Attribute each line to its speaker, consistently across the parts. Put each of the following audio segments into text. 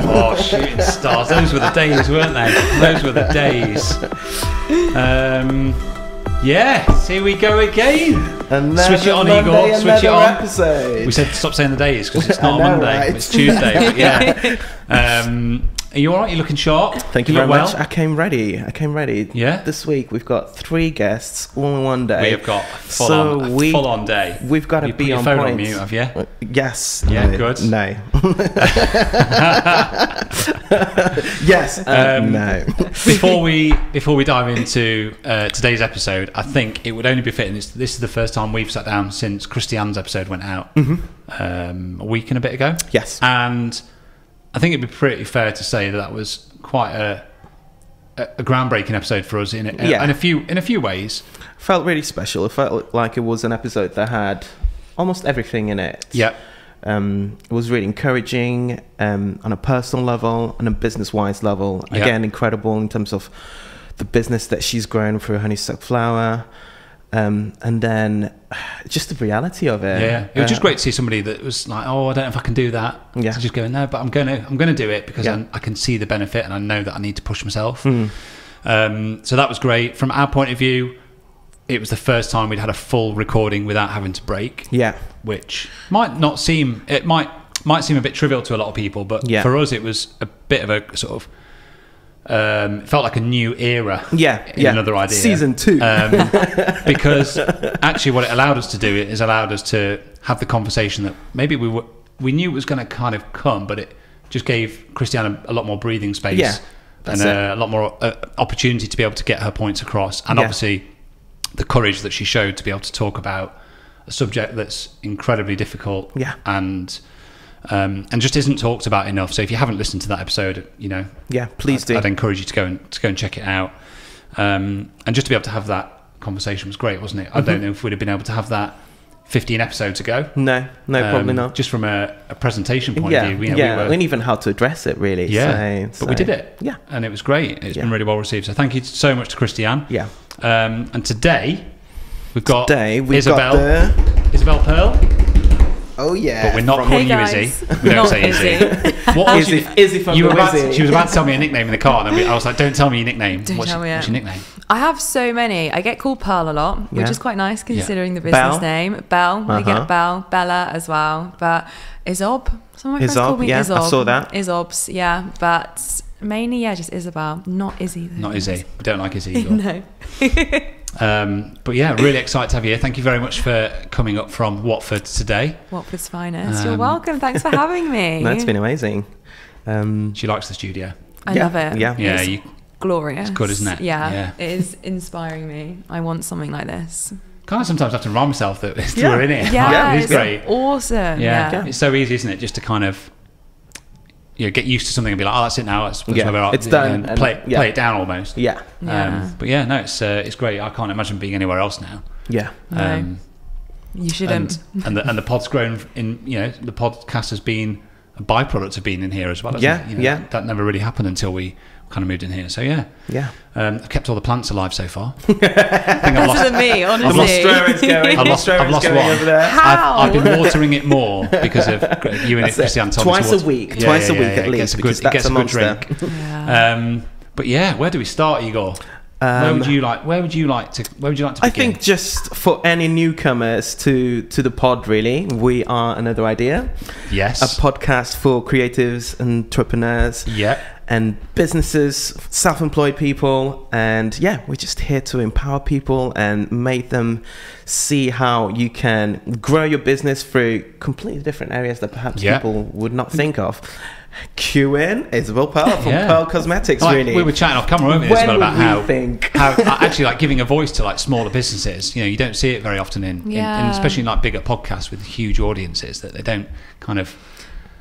Speaker 1: Oh, shooting stars. Those were the days, weren't they? Those were the days. Yes, here we go again. Switch it on, Monday, Igor. Switch it on.
Speaker 2: Episode.
Speaker 1: We said stop saying the days because it's not a Monday. Right? It's Tuesday. But yeah. Are you all right? You're looking sharp.
Speaker 2: Thank you very much. I came ready.
Speaker 1: Yeah.
Speaker 2: This week we've got 3 guests all in one day.
Speaker 1: We have got full on day.
Speaker 2: We've got to be on
Speaker 1: phone
Speaker 2: point.
Speaker 1: On mute, have you?
Speaker 2: Yes.
Speaker 1: Yeah. Good.
Speaker 2: No. Yes. No.
Speaker 1: Before we dive into today's episode, I think it would only be fitting. This is the first time we've sat down since Christiane's episode went out a week and a bit ago.
Speaker 2: Yes.
Speaker 1: And I think it'd be pretty fair to say that was quite a groundbreaking episode for us in a few ways.
Speaker 2: Felt really special. It felt like it was an episode that had almost everything in it.
Speaker 1: Yeah.
Speaker 2: It was really encouraging on a personal level, on a business-wise level. Again, incredible in terms of the business that she's grown through Honeysuckle Flower. And then just the reality of it.
Speaker 1: Yeah, it was just great to see somebody that was like, "Oh, I don't know if I can do that."
Speaker 2: Yeah,
Speaker 1: to just go, "No, but I'm gonna do it because I can see the benefit and I know that I need to push myself." So that was great. From our point of view, it was the first time we'd had a full recording without having to break.
Speaker 2: Yeah,
Speaker 1: which might seem a bit trivial to a lot of people, but for us, it was a bit of a sort of. It felt like a new era. In another idea.
Speaker 2: Season 2.
Speaker 1: Because actually what it allowed us to do is allowed us to have the conversation that maybe we knew it was going to kind of come, but it just gave Christiane a lot more breathing space and a lot more opportunity to be able to get her points across, and obviously the courage that she showed to be able to talk about a subject that's incredibly difficult and just isn't talked about enough. So if you haven't listened to that episode,
Speaker 2: please do.
Speaker 1: I'd encourage you to go and check it out. And just to be able to have that conversation was great, wasn't it? I don't know if we'd have been able to have that 15 episodes ago.
Speaker 2: No, probably not.
Speaker 1: Just from a presentation point of view,
Speaker 2: and even how to address it, really.
Speaker 1: But we did it.
Speaker 2: Yeah,
Speaker 1: and it was great. It's been really well received. So thank you so much to Christiane.
Speaker 2: Yeah.
Speaker 1: And today we've got
Speaker 2: Isobel.
Speaker 1: Isobel PERL.
Speaker 2: Oh yeah,
Speaker 1: but we're not calling you Izzy. We don't say Izzy.
Speaker 2: What was Izzy from the Wizzy?
Speaker 1: She was about to tell me a nickname in the car, and then I was like, "Don't tell me your nickname. What's your nickname?"
Speaker 3: I have so many. I get called Pearl a lot, which is quite nice considering the business name. Belle, I get Belle, Bella as well. But Isob, some of my friends call me Isob.
Speaker 2: I saw that.
Speaker 3: Isobs, but mainly just Isobel, not Izzy. Though.
Speaker 1: Not Izzy. We don't like Izzy either.
Speaker 3: No.
Speaker 1: But really excited to have you here. Thank you very much for coming up from Watford today.
Speaker 3: Watford's finest. You're welcome. Thanks for having me.
Speaker 2: That's been amazing.
Speaker 1: She likes the studio.
Speaker 3: I love it.
Speaker 1: Yeah.
Speaker 3: It's glorious.
Speaker 1: It's good, isn't it?
Speaker 3: Yeah. It is inspiring me. I want something like this.
Speaker 1: Kind of sometimes have to remind myself that we're in it.
Speaker 3: Yeah,
Speaker 1: it is great.
Speaker 3: Awesome.
Speaker 1: Yeah. It's so easy, isn't it? Just to kind of get used to something and be like, oh, that's it now. It's done. And play it down almost.
Speaker 2: Yeah.
Speaker 1: But no, it's great. I can't imagine being anywhere else now.
Speaker 2: Yeah.
Speaker 3: No, you shouldn't.
Speaker 1: And the pod's grown in. The podcast has been a byproduct of being in here as well. That never really happened until we kind of moved in here. So I've kept all the plants alive so far. I think
Speaker 3: Better than me, honestly.
Speaker 1: I've lost one.
Speaker 3: How?
Speaker 1: I've been watering it more because of you and Christiane told
Speaker 2: twice a week. Twice a week at least.
Speaker 1: It gets a good drink. But where do we start, Igor? Where would you like to begin?
Speaker 2: I think just for any newcomers to the pod, really, we are Another Idea.
Speaker 1: Yes.
Speaker 2: A podcast for creatives, entrepreneurs, and businesses, self-employed people, and we're just here to empower people and make them see how you can grow your business through completely different areas that perhaps people would not think of. Cue in Isobel PERL from PERL Cosmetics. Really,
Speaker 1: we were chatting off camera, weren't we, Isobel, about how actually giving a voice to smaller businesses. You don't see it very often in especially in bigger podcasts with huge audiences, that they don't kind of.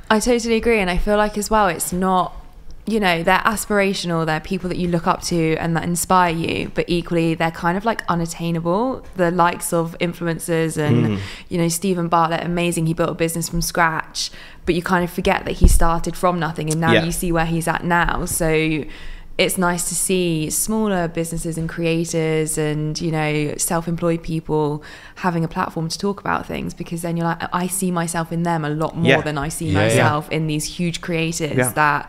Speaker 3: I totally agree, and I feel like as well, it's not. They're aspirational, they're people that you look up to and that inspire you, but equally they're kind of unattainable. The likes of influencers and Stephen Bartlett, amazing, he built a business from scratch, but you kind of forget that he started from nothing and now you see where he's at now. So it's nice to see smaller businesses and creators and, you know, self-employed people having a platform to talk about things, because then you're like, I see myself in them a lot more than I see myself in these huge creators that,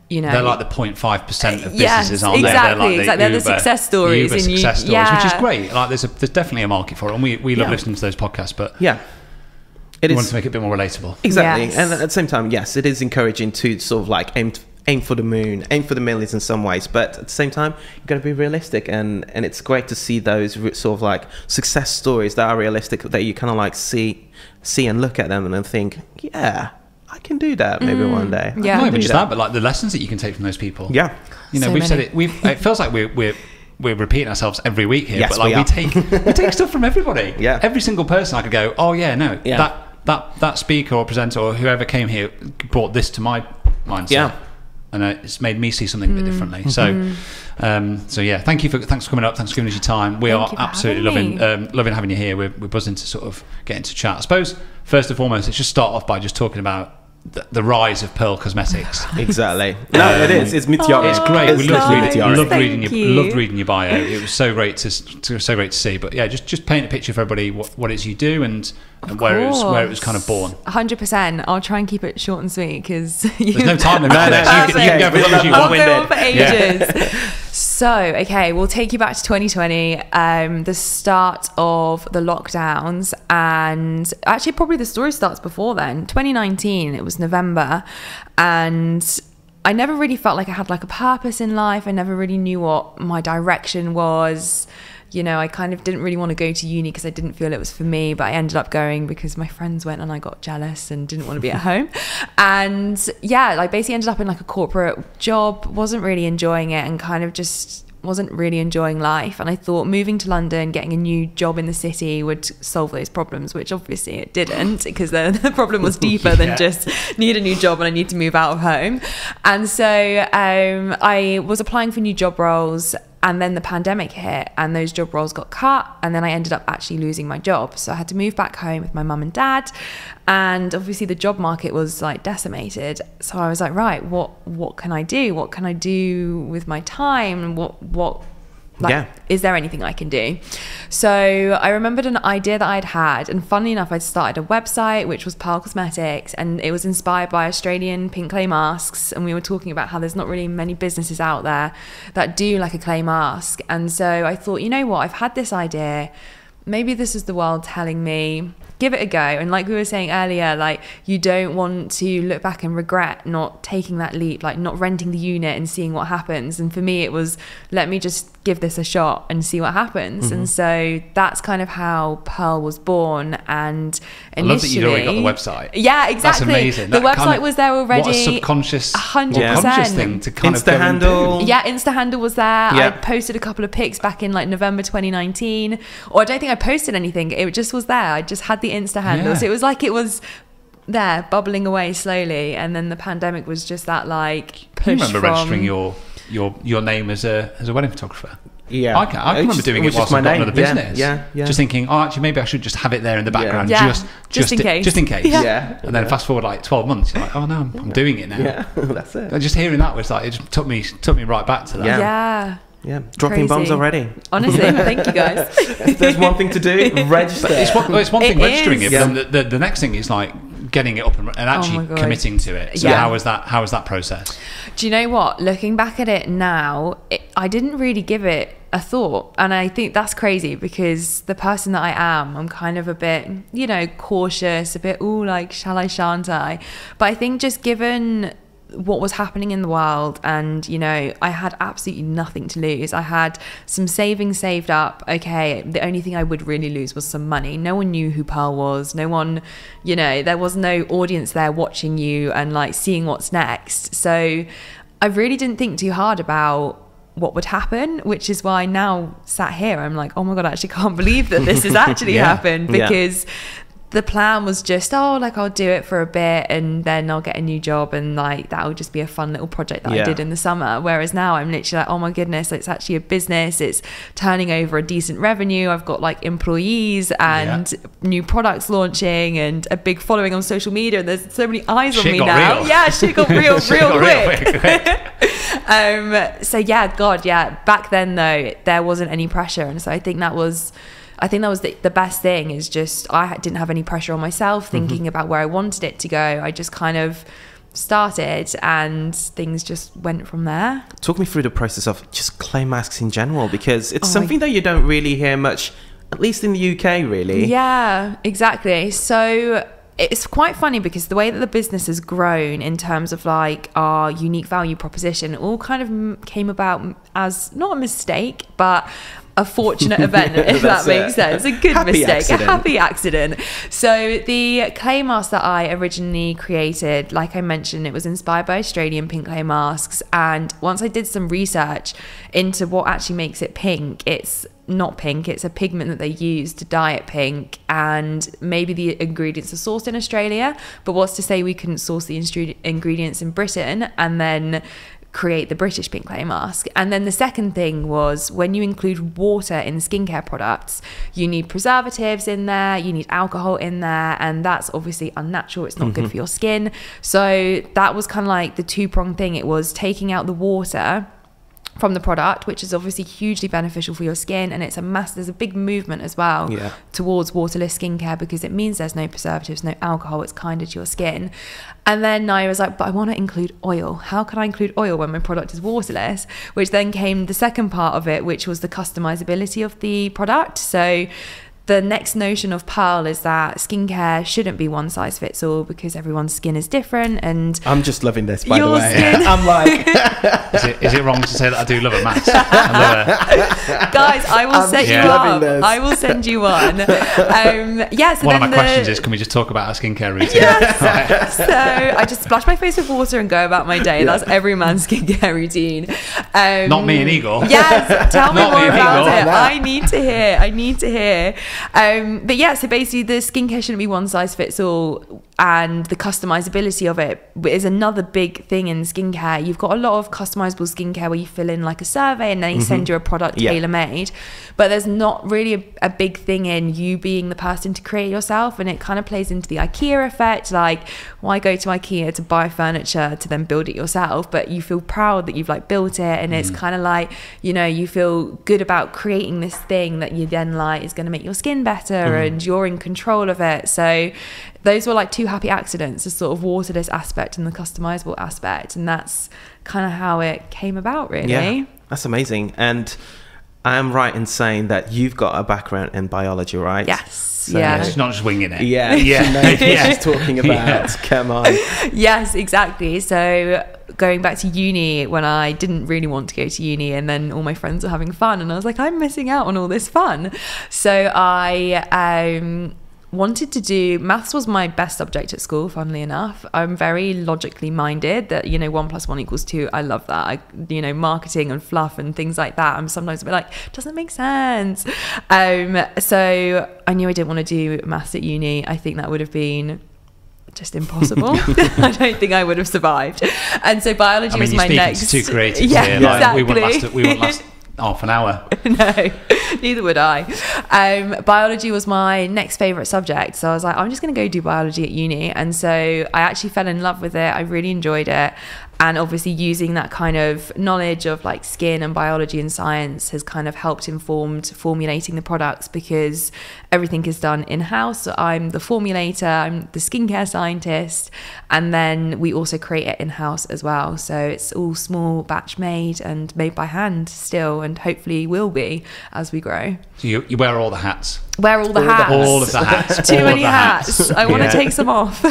Speaker 3: you know,
Speaker 1: they're like the 0.5% of businesses, aren't
Speaker 3: exactly,
Speaker 1: they?
Speaker 3: They're the success stories.
Speaker 1: Uber success stories, which is great. Like there's definitely a market for it, and we love listening to those podcasts. But we want to make it a bit more relatable.
Speaker 2: Exactly, and at the same time, yes, it is encouraging to sort of like aim for the moon, aim for the millions in some ways, but at the same time, you've got to be realistic, and it's great to see those sort of like success stories that are realistic, that you kind of like see and look at them and then think, yeah, I can do that maybe one day.
Speaker 3: Yeah,
Speaker 1: not even just that, but like the lessons that you can take from those people.
Speaker 2: Yeah,
Speaker 1: you know,
Speaker 3: so
Speaker 1: we've said
Speaker 3: many.
Speaker 1: it. It feels like we're repeating ourselves every week here,
Speaker 2: Yes,
Speaker 1: but like we take stuff from everybody.
Speaker 2: Yeah,
Speaker 1: every single person I could go, oh yeah, no, that speaker or presenter or whoever came here brought this to my mindset. Yeah. And it's made me see something a bit differently. So, so yeah, thanks for coming up. Thanks for giving us your time. We are absolutely loving having you here. We're buzzing to sort of get into chat. I suppose first and foremost, let's just start off by just talking about the rise of PERL Cosmetics.
Speaker 2: Exactly. No, it is. It's meteoric.
Speaker 1: It's great. We loved reading your bio. It was so great to see. But yeah, just paint a picture for everybody what it is you do and where it was kind of born.
Speaker 3: 100%. I'll try and keep it short and sweet because
Speaker 1: there's no time limit. You can go for as long as you want.
Speaker 3: I'll go on for ages. So, okay, we'll take you back to 2020, the start of the lockdowns, and actually probably the story starts before then. 2019, it was November, and I never really felt like I had like a purpose in life. I never really knew what my direction was. You know, I kind of didn't really want to go to uni because I didn't feel it was for me, but I ended up going because my friends went and I got jealous and didn't want to be at home. And yeah, like basically ended up in like a corporate job, wasn't really enjoying it and kind of just wasn't really enjoying life. And I thought moving to London, getting a new job in the city would solve those problems, which obviously it didn't, because the problem was deeper than just need a new job and I need to move out of home. And so I was applying for new job roles, and then the pandemic hit and those job roles got cut, and then I ended up actually losing my job. So I had to move back home with my mum and dad, and obviously the job market was like decimated. So I was like, right, what can I do? What can I do with my time? Is there anything I can do? So I remembered an idea that I'd had, and funnily enough, I'd started a website which was PERL Cosmetics, and it was inspired by Australian pink clay masks. And we were talking about how there's not really many businesses out there that do like a clay mask. And so I thought, you know what, I've had this idea. Maybe this is the world telling me, give it a go. And like we were saying earlier, like you don't want to look back and regret not taking that leap, like not renting the unit and seeing what happens. And for me, it was, let me just give this a shot and see what happens. And so that's kind of how PERL was born. And initially, I love that you'd already got the
Speaker 1: website.
Speaker 3: Yeah, exactly.
Speaker 1: That's amazing.
Speaker 3: The website was there already.
Speaker 1: What a subconscious
Speaker 3: 100%
Speaker 1: thing to kind
Speaker 2: Insta
Speaker 1: of
Speaker 2: handle.
Speaker 3: Yeah, Insta handle was there. I posted a couple of pics back in like November 2019, or I don't think I posted anything. It just was there. I just had the Insta handle. So it was like it was there bubbling away slowly, and then the pandemic was just that like push.
Speaker 1: You remember registering your name as a wedding photographer?
Speaker 2: Yeah,
Speaker 1: I can remember doing it whilst I got another business.
Speaker 2: Yeah.
Speaker 1: Just thinking, oh, actually, maybe I should just have it there in the background, just in case.
Speaker 2: Yeah.
Speaker 1: And then fast forward like 12 months, you're like, oh no, I'm doing it now.
Speaker 2: Yeah, that's it.
Speaker 1: And just hearing that was like, it just took me right back to that.
Speaker 2: Yeah, dropping bombs already.
Speaker 3: Honestly, thank you guys.
Speaker 2: If there's one thing to do, register.
Speaker 1: It's one thing registering it, but then the next thing is like getting it up and actually committing to it. So how was that process?
Speaker 3: Do you know what? Looking back at it now, I didn't really give it a thought, and I think that's crazy because the person that I am, I'm kind of a bit, you know, cautious, a bit like shall I, shan't I? But I think just given what was happening in the world, and you know, I had absolutely nothing to lose. I had some savings saved up. Okay, the only thing I would really lose was some money. No one knew who PERL was. No one, you know, there was no audience there watching you and like seeing what's next. So I really didn't think too hard about what would happen, which is why now sat here I'm like, oh my god, I actually can't believe that this has actually happened, because the plan was just, like I'll do it for a bit and then I'll get a new job, and like that will just be a fun little project that I did in the summer. Whereas now I'm literally like, oh my goodness, it's actually a business. It's turning over a decent revenue. I've got like employees and new products launching and a big following on social media. And there's so many eyes on me now.
Speaker 1: Real.
Speaker 3: Yeah, shit got real quick. So yeah, God, yeah. Back then though, there wasn't any pressure, and so I think that was the best thing. Is just I didn't have any pressure on myself thinking about where I wanted it to go. I just kind of started, and things just went from there.
Speaker 2: Talk me through the process of just clay masks in general, because it's something that you don't really hear much, at least in the UK, really.
Speaker 3: Yeah, exactly. So it's quite funny because the way that the business has grown in terms of like our unique value proposition all kind of came about as not a mistake, but a fortunate event, if that makes sense. A good mistake, a happy accident. So the clay mask that I originally created, like I mentioned, it was inspired by Australian pink clay masks. And once I did some research into what actually makes it pink, it's not pink, it's a pigment that they use to dye it pink, and maybe the ingredients are sourced in Australia, but what's to say we couldn't source the ingredients in Britain and then create the British pink clay mask. And then the second thing was, when you include water in skincare products, you need preservatives in there, you need alcohol in there, and that's obviously unnatural, it's not good for your skin. So that was kind of like the two-pronged thing. It was taking out the water from the product, which is obviously hugely beneficial for your skin, and there's a big movement as well towards waterless skincare, because it means there's no preservatives, no alcohol, it's kinder to your skin. And then I was like, but I want to include oil. How can I include oil when my product is waterless? Which then came the second part of it, which was the customizability of the product. So the next notion of PERL is that skincare shouldn't be one size fits all, because everyone's skin is different. And
Speaker 2: I'm just loving this, by the way. I'm like,
Speaker 1: is it wrong to say that I do love a mask?
Speaker 3: Guys, I will set you up. I will send you one. So
Speaker 1: one of my questions is, can we just talk about our skincare routine?
Speaker 3: Yes. So I just splash my face with water and go about my day. That's every man's skincare routine.
Speaker 1: Not me and Eagle.
Speaker 3: Yes, tell me more about it. I need to hear. But yeah, so basically the skincare shouldn't be one size fits all, and the customizability of it is another big thing in skincare. You've got a lot of customizable skincare where you fill in like a survey and they send you a product tailor-made, but there's not really a big thing in you being the person to create yourself, and it kind of plays into the IKEA effect. Like, why go to IKEA to buy furniture to then build it yourself? But you feel proud that you've like built it, and it's kind of like, you know, you feel good about creating this thing that you then like is going to make your skin better, and you're in control of it. So those were like two happy accidents, the sort of waterless aspect and the customizable aspect, and that's kind of how it came about, really.
Speaker 2: Yeah, that's amazing. And I am right in saying that you've got a background in biology, right?
Speaker 3: Yes.
Speaker 2: So,
Speaker 1: It's not just winging it.
Speaker 2: Yeah. She's talking about. Come on.
Speaker 3: Yes, exactly. So going back to uni, when I didn't really want to go to uni, and then all my friends were having fun, and I was like, I'm missing out on all this fun. So I wanted to do maths. Was my best subject at school, funnily enough. I'm very logically minded, that, you know, 1 + 1 = 2. I love that. You know, marketing and fluff and things like that, I'm sometimes a bit like, doesn't make sense. So I knew I didn't want to do maths at uni. I think that would have been just impossible. I don't think I would have survived. And so biology was my next.
Speaker 1: Too creative.
Speaker 3: Yeah,
Speaker 1: here.
Speaker 3: exactly.
Speaker 1: We wouldn't last half an hour.
Speaker 3: No, neither would I. Biology was my next favourite subject, so I was like, I'm just going to go do biology at uni. And so I actually fell in love with it. I really enjoyed it. And obviously using that kind of knowledge of like skin and biology and science has kind of helped informed formulating the products, because everything is done in-house. So I'm the formulator, I'm the skincare scientist, and then we also create it in-house as well. So it's all small batch made and made by hand still, and hopefully will be as we grow.
Speaker 1: So you wear all the hats.
Speaker 3: Wear all the hats.
Speaker 1: All of the hats.
Speaker 3: Too many hats. I want to take some off.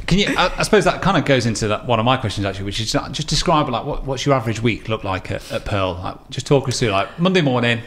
Speaker 1: Can you? I suppose that kind of goes into one of my questions actually, which is just describe like what's your average week look like at PERL? Like, just talk us through like Monday morning.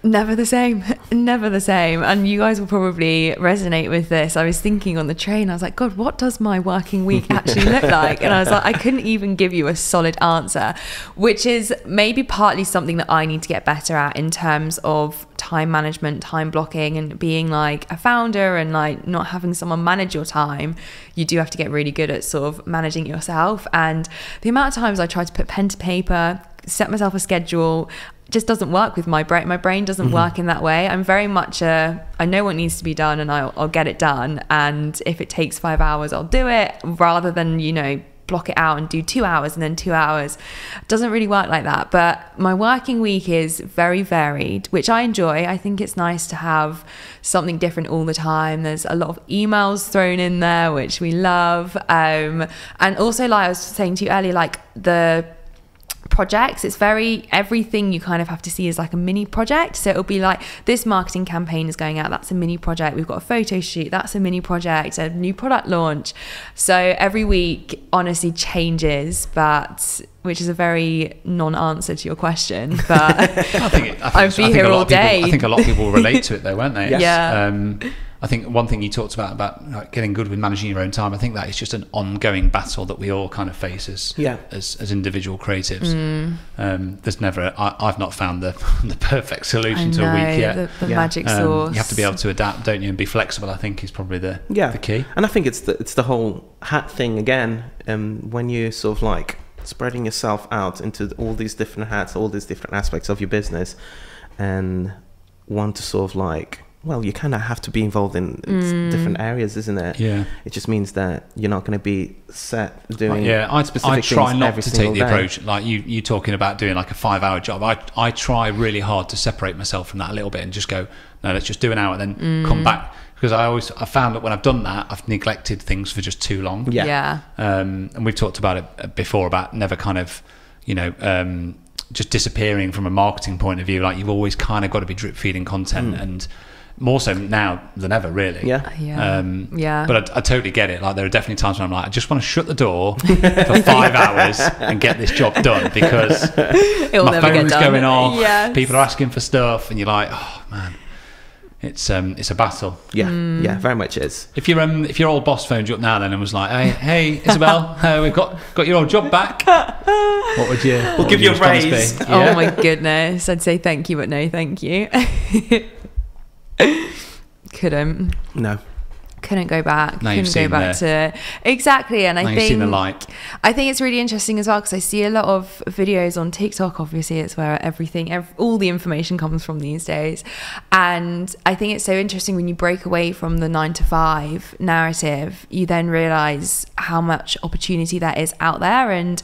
Speaker 3: Never the same. Never the same. And you guys will probably resonate with this. I was thinking on the train, I was like, God, what does my working week actually look like? And I was like, I couldn't even give you a solid answer, which is maybe partly something that I need to get better at in terms of time management, time blocking, and being like a founder and like not having someone manage your time. You do have to get really good at sort of managing yourself. And the amount of times I try to put pen to paper, set myself a schedule, just doesn't work with my brain. My brain doesn't work in that way. I'm very much I know what needs to be done, and I'll get it done. And if it takes 5 hours, I'll do it, rather than, you know, block it out and do 2 hours and then 2 hours. It doesn't really work like that. But my working week is very varied, which I enjoy. I think it's nice to have something different all the time. There's a lot of emails thrown in there, which we love. And also, like I was saying to you earlier, like the projects, it's very, everything you kind of have to see as like a mini project. So it'll be like, this marketing campaign is going out, that's a mini project. We've got a photo shoot, that's a mini project, a new product launch. So every week honestly changes, but which is a very non-answer to your question, but I'd be here all day.
Speaker 1: I think a lot of people will relate to it though, won't they?
Speaker 3: Yes. Yeah.
Speaker 1: I think one thing you talked about like getting good with managing your own time, I think that is just an ongoing battle that we all kind of face as individual creatives. There's never, I've not found the perfect solution to a week yet.
Speaker 3: The magic sauce.
Speaker 1: You have to be able to adapt, don't you, and be flexible, I think is probably the key.
Speaker 2: And I think it's the whole hat thing again. When you sort of like spreading yourself out into all these different hats, all these different aspects of your business, and want to sort of like, well, you kind of have to be involved in different areas, isn't it? Yeah. It just means that you're not going to be set doing
Speaker 1: I try not to take the approach like you talking about doing like a 5-hour job. I try really hard to separate myself from that a little bit and just go, no, let's just do an hour, then come back. Because I found that when I've done that, I've neglected things for just too long.
Speaker 3: Yeah.
Speaker 1: And we've talked about it before about never kind of, just disappearing from a marketing point of view. Like you've always kind of got to be drip feeding content and more so now than ever, really. But I totally get it. Like there are definitely times when I'm like, I just want to shut the door for 5 hours and get this job done, because my phone's going off, people are asking for stuff, and you're like, oh man, it's a battle.
Speaker 2: Yeah, very much is.
Speaker 1: If your old boss phoned you up now then and was like, hey Isobel, we've got your old job back, what would you?
Speaker 2: We'll give you a raise.
Speaker 3: Oh my goodness, I'd say thank you, but no thank you. Couldn't go back. Couldn't go back to exactly. And I think you've seen the light. I think it's really interesting as well, because I see a lot of videos on TikTok. Obviously, it's where all the information comes from these days. And I think it's so interesting when you break away from the 9-to-5 narrative, you then realize how much opportunity there is out there. And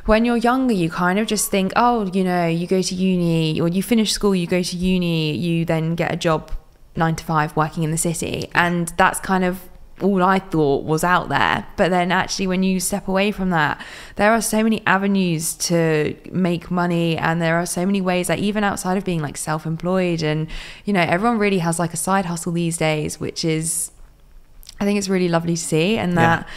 Speaker 3: when you're younger, you kind of just think, oh, you go to uni, or you finish school, you go to uni, you then get a job 9-to-5 working in the city. And that's kind of all I thought was out there. But then actually when you step away from that, there are so many avenues to make money, and there are so many ways, like even outside of being like self-employed, and everyone really has like a side hustle these days, which is, I think it's really lovely to see. And that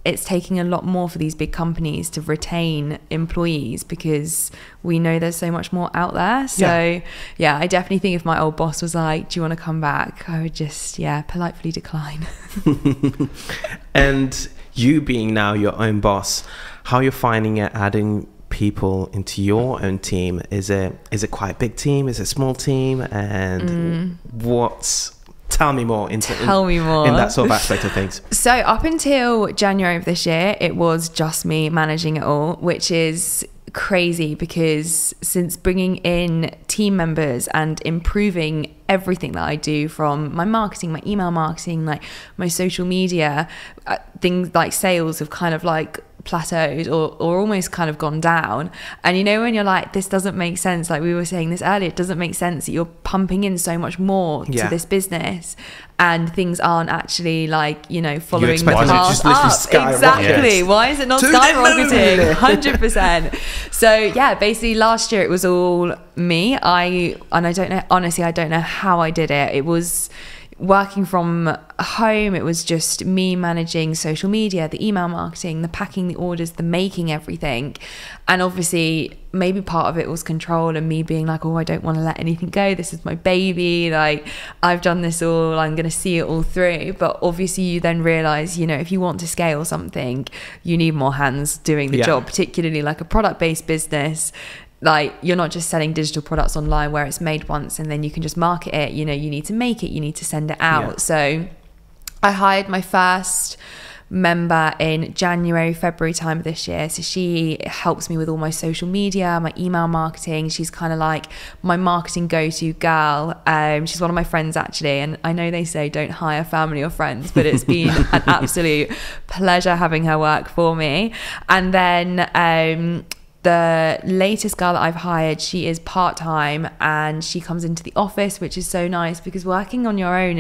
Speaker 3: it's taking a lot more for these big companies to retain employees, because we know there's so much more out there. So yeah, I definitely think if my old boss was like, do you want to come back, I would just politely decline.
Speaker 2: And you being now your own boss, how you're finding it adding people into your own team? Is it quite a big team? Is it a small team? And tell me more in that sort of aspect of things.
Speaker 3: So up until January of this year, it was just me managing it all, which is crazy, because since bringing in team members and improving everything that I do, from my marketing, my email marketing, like my social media, things like sales have kind of like plateaued or almost kind of gone down. And when you're like, this doesn't make sense, like we were saying this earlier, it doesn't make sense that you're pumping in so much more to this business and things aren't actually like following the path up. Exactly. Why is it not skyrocketing? 100%. So yeah, basically last year it was all me. I don't know, honestly, I don't know how I did it. It was working from home. It was just me managing social media, the email marketing, the packing, the orders, the making everything. And obviously maybe part of it was control and me being like, oh, I don't want to let anything go, this is my baby, like I've done this all, I'm going to see it all through. But obviously you then realize, if you want to scale something, you need more hands doing the job, particularly like a product-based business. Like you're not just selling digital products online where it's made once and then you can just market it. You need to make it, you need to send it out. So I hired my first member in January, February time of this year. So she helps me with all my social media, my email marketing. She's kind of like my marketing go-to girl. She's one of my friends actually, and I know they say don't hire family or friends, but it's been an absolute pleasure having her work for me. And then the latest girl that I've hired, she is part-time and she comes into the office, which is so nice because working on your own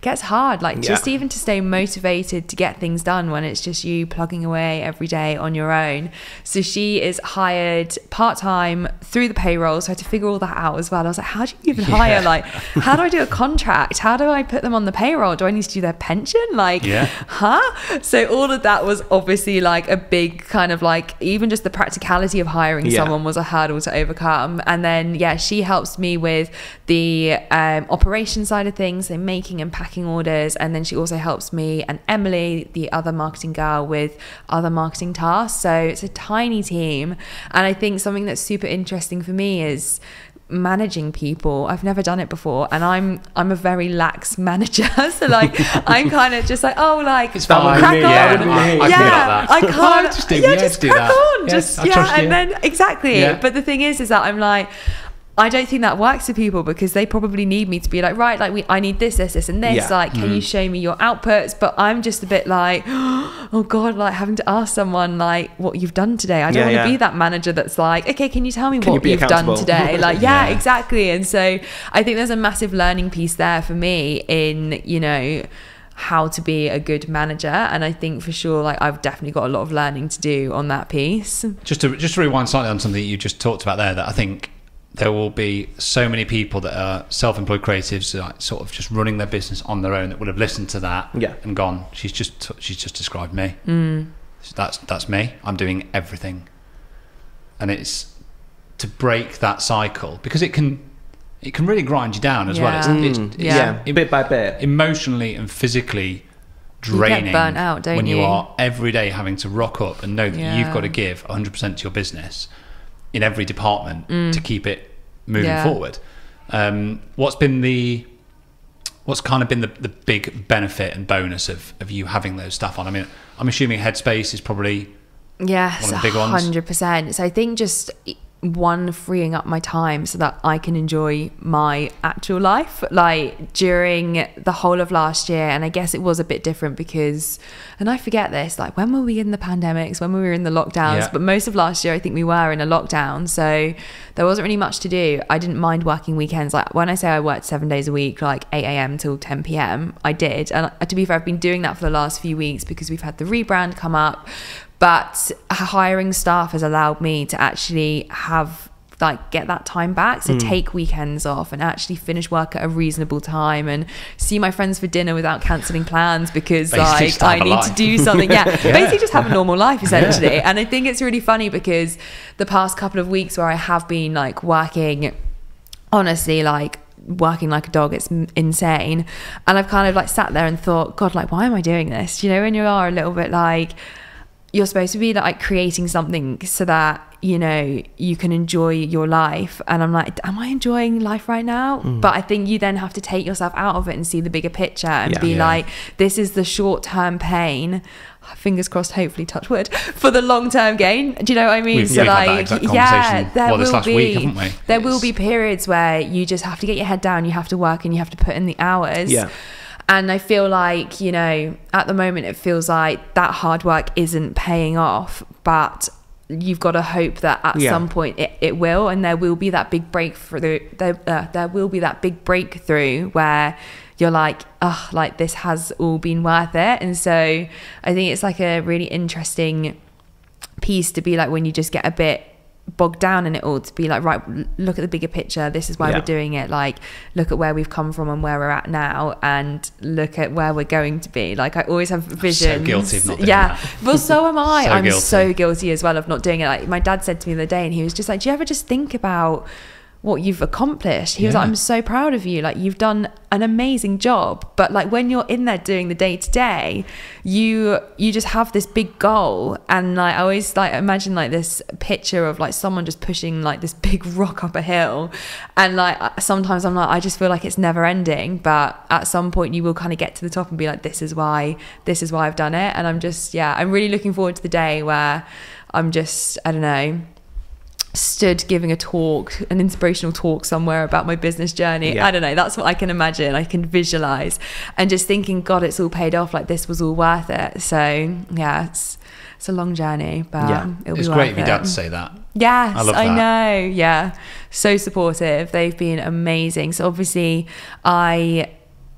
Speaker 3: gets hard. Like just even to stay motivated to get things done when it's just you plugging away every day on your own. So she is hired part-time through the payroll. So I had to figure all that out as well. I was like, how do you even hire? Like, how do I do a contract? How do I put them on the payroll? Do I need to do their pension? Like, So all of that was obviously like a big kind of like, even just the practicality of hiring someone was a hurdle to overcome. And then she helps me with the operation side of things, so making and packing orders, and then she also helps me and Emily, the other marketing girl, with other marketing tasks. So it's a tiny team, and I think something that's super interesting for me is managing people. I've never done it before, and I'm a very lax manager. So like I'm kind of just like, oh, like
Speaker 1: it's fine.
Speaker 3: Crack on.
Speaker 1: I can't
Speaker 3: just crack on. And then exactly. But the thing is that I'm like, I don't think that works for people because they probably need me to be like, right, like I need this, and this. Like, can you show me your outputs? But I'm just a bit like, oh God, like having to ask someone like what you've done today. I don't want to be that manager that's like, okay, can you tell me what you've done today? Like, exactly. And so I think there's a massive learning piece there for me in, you know, how to be a good manager. And I think for sure, like I've definitely got a lot of learning to do on that piece.
Speaker 1: Just to rewind slightly on something that you just talked about there, that I think there will be so many people that are self-employed creatives, like sort of just running their business on their own, that would have listened to that and gone, she's just described me. That's me. I'm doing everything. And it's to break that cycle, because it can really grind you down as well. It's
Speaker 2: bit by bit,
Speaker 1: emotionally and physically draining.
Speaker 3: You get burnt out, don't
Speaker 1: when
Speaker 3: you?
Speaker 1: You are every day having to rock up and know that you've got to give 100% to your business in every department to keep it moving forward. What's kind of been the big benefit and bonus of you having those staff on? I mean, I'm assuming Headspace is probably one of the big ones.
Speaker 3: 100%. So I think just one, freeing up my time so that I can enjoy my actual life. Like during the whole of last year, and I guess it was a bit different because, and I forget this, like when were we in the pandemics, when we were in the lockdowns, but most of last year I think we were in a lockdown, so there wasn't really much to do. I didn't mind working weekends. Like when I say I worked 7 days a week, like 8 a.m. till 10 p.m, I did. And to be fair, I've been doing that for the last few weeks because we've had the rebrand come up. But hiring staff has allowed me to actually get that time back, so take weekends off and actually finish work at a reasonable time and see my friends for dinner without cancelling plans because basically, like I need to do something. Basically just have a normal life essentially. And I think it's really funny because the past couple of weeks where I have been like working, honestly, like working like a dog, it's insane, and I've kind of like sat there and thought, God, like why am I doing this? You know, when you are a little bit like, you're supposed to be like creating something so that, you know, you can enjoy your life. And I'm like, am I enjoying life right now? But I think you then have to take yourself out of it and see the bigger picture and be like, this is the short-term pain, fingers crossed, hopefully, touch wood, for the long-term gain. Do you know what I mean?
Speaker 1: We've had that conversation
Speaker 3: there will be periods where you just have to get your head down, you have to work and you have to put in the hours. And I feel like, you know, at the moment it feels like that hard work isn't paying off, but you've got to hope that at some point it will, and there will be that big breakthrough. There will be that big breakthrough where you're like, oh, like this has all been worth it. And so I think it's like a really interesting piece to be like, when you just get a bit bogged down in it all, to be like, right, look at the bigger picture, this is why we're doing it, like look at where we've come from and where we're at now, and look at where we're going to be. Like I always have visions.
Speaker 1: So guilty of not doing that.
Speaker 3: Well, so am I.
Speaker 1: I'm
Speaker 3: so guilty as well of not doing it. Like my dad said to me the other day, and he was just like, do you ever just think about what you've accomplished. He was like, I'm so proud of you, like you've done an amazing job. But like when you're in there doing the day-to-day, you just have this big goal. And like I always like imagine like this picture of like someone just pushing like this big rock up a hill, and like sometimes I'm like, I just feel like it's never ending, but at some point you will kind of get to the top and be like, this is why I've done it. And I'm really looking forward to the day where I'm just, I don't know, stood giving an inspirational talk somewhere about my business journey. I don't know, that's what I can imagine, I can visualize, and just thinking, God, it's all paid off, like this was all worth it. So yeah, it's a long journey, but it'll be
Speaker 1: it's
Speaker 3: worth
Speaker 1: great of your
Speaker 3: it.
Speaker 1: dad to say that.
Speaker 3: Yes,
Speaker 1: I love that.
Speaker 3: I know. Yeah, so supportive. They've been amazing. So obviously I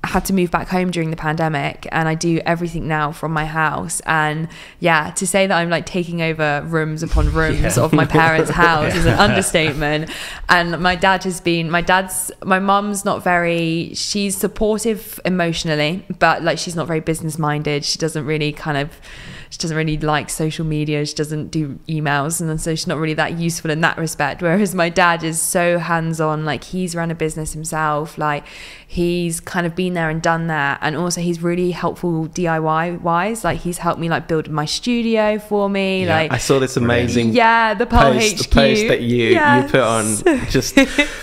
Speaker 3: had to move back home during the pandemic, and I do everything now from my house. And yeah, to say that I'm like taking over rooms upon rooms of my parents' house is an understatement. And my mum's not very, she's supportive emotionally, but like she's not very business minded. She doesn't really like social media, she doesn't do emails, and so she's not really that useful in that respect. Whereas my dad is so hands-on, like he's run a business himself, like he's kind of been there and done that. And also he's really helpful DIY wise, like he's helped me like build my studio for me. Like
Speaker 2: I saw this amazing
Speaker 3: the PERL HQ
Speaker 2: post that you put on, just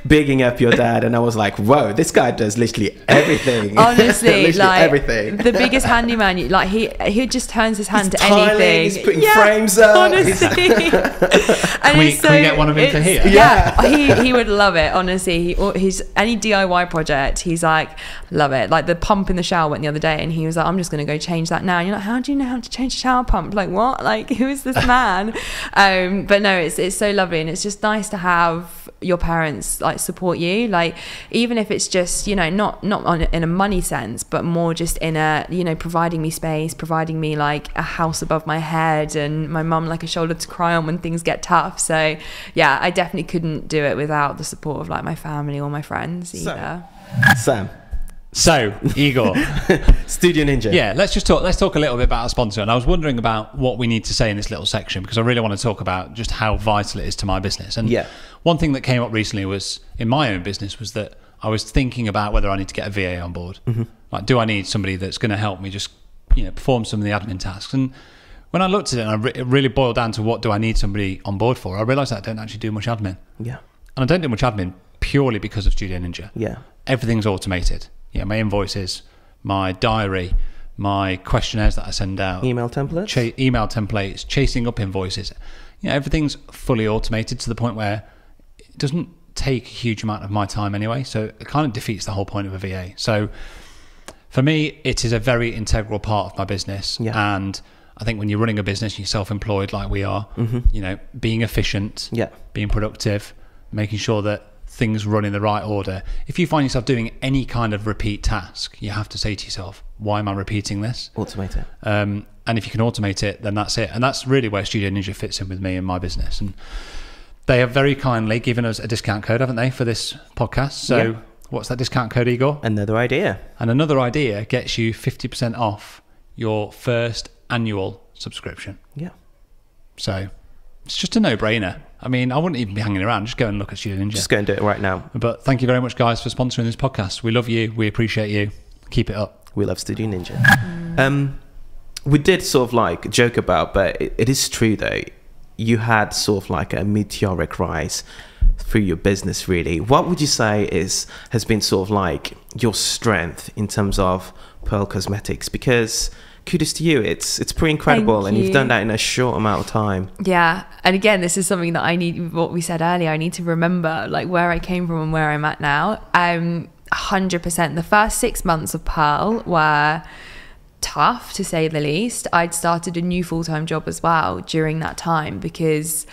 Speaker 2: bigging up your dad, and I was like, whoa, this guy does literally everything.
Speaker 3: Honestly,
Speaker 2: literally
Speaker 3: like
Speaker 2: everything.
Speaker 3: The biggest handyman, like he just turns his hand to
Speaker 2: tiling,
Speaker 3: anything.
Speaker 2: He's putting frames up.
Speaker 3: Honestly.
Speaker 1: Can we get one of him to here?
Speaker 3: Yeah, he would love it. Honestly, he's any DIY project, he's like, love it. Like the pump in the shower went the other day, and he was like, I'm just going to go change that now. And you're like, how do you know how to change a shower pump? Like what? Like who is this man? But no, it's so lovely, and it's just nice to have your parents like support you, like even if it's just, you know, not in a money sense, but more just in a, you know, providing me space, providing me like a house above my head, and my mum like a shoulder to cry on when things get tough. So yeah, I definitely couldn't do it without the support of like my family or my friends either.
Speaker 1: So Igor,
Speaker 2: Studio Ninja.
Speaker 1: Yeah, let's talk a little bit about our sponsor. And I was wondering about what we need to say in this little section, because I really want to talk about just how vital it is to my business. And one thing that came up recently was in my own business was that I was thinking about whether I need to get a VA on board. Like, do I need somebody that's going to help me just, you know, perform some of the admin tasks? And when I looked at it, and it really boiled down to what do I need somebody on board for, I realised that I don't actually do much admin. And I don't do much admin purely because of Studio Ninja. Everything's automated. My invoices, my diary, my questionnaires that I send out,
Speaker 2: email templates,
Speaker 1: chasing up invoices. Everything's fully automated to the point where it doesn't take a huge amount of my time anyway. So it kind of defeats the whole point of a VA. So for me, it is a very integral part of my business. And I think when you're running a business, you're self-employed like we are, you know, being efficient, being productive, making sure that things run in the right order. If you find yourself doing any kind of repeat task, you have to say to yourself, why am I repeating this?
Speaker 2: Automate it.
Speaker 1: And if you can automate it, then that's it. And that's really where Studio Ninja fits in with me and my business. And they have very kindly given us a discount code, haven't they, for this podcast? So what's that discount code, Igor?
Speaker 2: Another idea.
Speaker 1: And another idea gets you 50% off your first annual subscription. So it's just a no-brainer. I mean, I wouldn't even be hanging around. Just go and look at Studio Ninja.
Speaker 2: Just go and do it right now.
Speaker 1: But thank you very much, guys, for sponsoring this podcast. We love you. We appreciate you. Keep it up.
Speaker 2: We love Studio Ninja. We did sort of like joke about, but it is true though. You had sort of like a meteoric rise through your business, really. What would you say has been sort of like your strength in terms of PERL Cosmetics? Because kudos to you, it's pretty incredible. And you've done that in a short amount of time.
Speaker 3: And again, this is something that I need, what we said earlier, I need to remember like where I came from and where I'm at now. 100%. The first 6 months of PERL were tough, to say the least. I'd started a new full-time job as well during that time, because,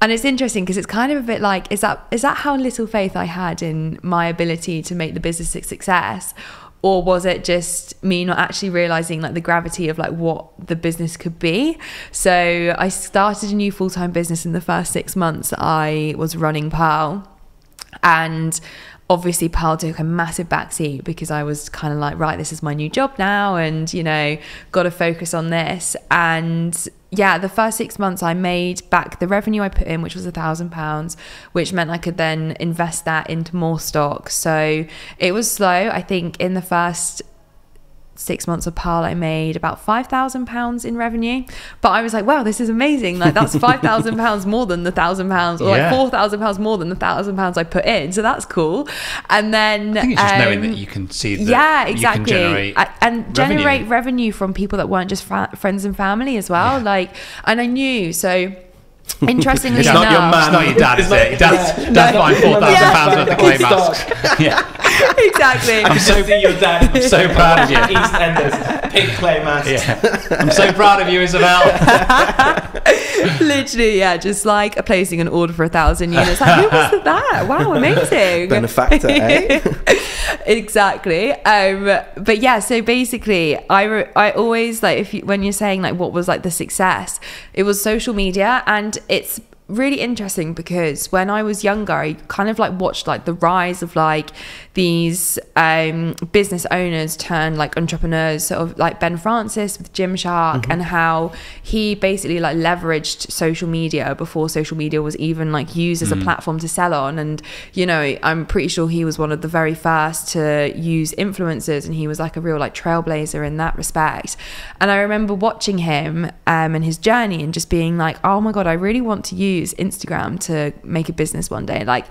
Speaker 3: and it's interesting because it's kind of a bit like, is that how little faith I had in my ability to make the business a success? Or was it just me not actually realizing like the gravity of like what the business could be? So I started a new full-time business in the first 6 months I was running PERL. And obviously Pearl took a massive backseat because I was kind of like, right, this is my new job now, and you know, got to focus on this. And yeah, the first 6 months I made back the revenue I put in, which was £1,000, which meant I could then invest that into more stock. So it was slow. I think in the first 6 months of Pearl, I made about £5,000 in revenue, but I was like, wow, this is amazing. Like that's £5,000 more than the £1,000, or like £4,000 more than the £1,000 I put in. So that's cool. And then
Speaker 1: I think it's just knowing that you can see that
Speaker 3: exactly,
Speaker 1: you can
Speaker 3: generate revenue from people that weren't just friends and family as well. Like, and I knew, so interestingly
Speaker 2: it's
Speaker 3: enough,
Speaker 2: not your man.
Speaker 1: It's not your dad, is it? Your dad's buying £4,000 worth of clay masks. Yeah.
Speaker 3: Exactly.
Speaker 2: I'm so see your dad.
Speaker 1: I'm so proud of you.
Speaker 2: EastEnders, pink clay masks.
Speaker 1: Yeah. I'm so proud of you, Isobel.
Speaker 3: Literally, yeah, just like placing an order for 1,000 units. Like, who was that? Wow, amazing.
Speaker 2: Benefactor, eh?
Speaker 3: Exactly. But yeah, so basically, I always like, when you're saying like what was like the success, it was social media. And it's really interesting because when I was younger, I kind of like watched like the rise of like these business owners turn like entrepreneurs, sort of like Ben Francis with Gymshark, and how he basically like leveraged social media before social media was even like used as a platform to sell on. And you know, I'm pretty sure he was one of the very first to use influencers, and he was like a real like trailblazer in that respect. And I remember watching him and his journey and just being like, oh my god, I really want to use Instagram to make a business one day. Like,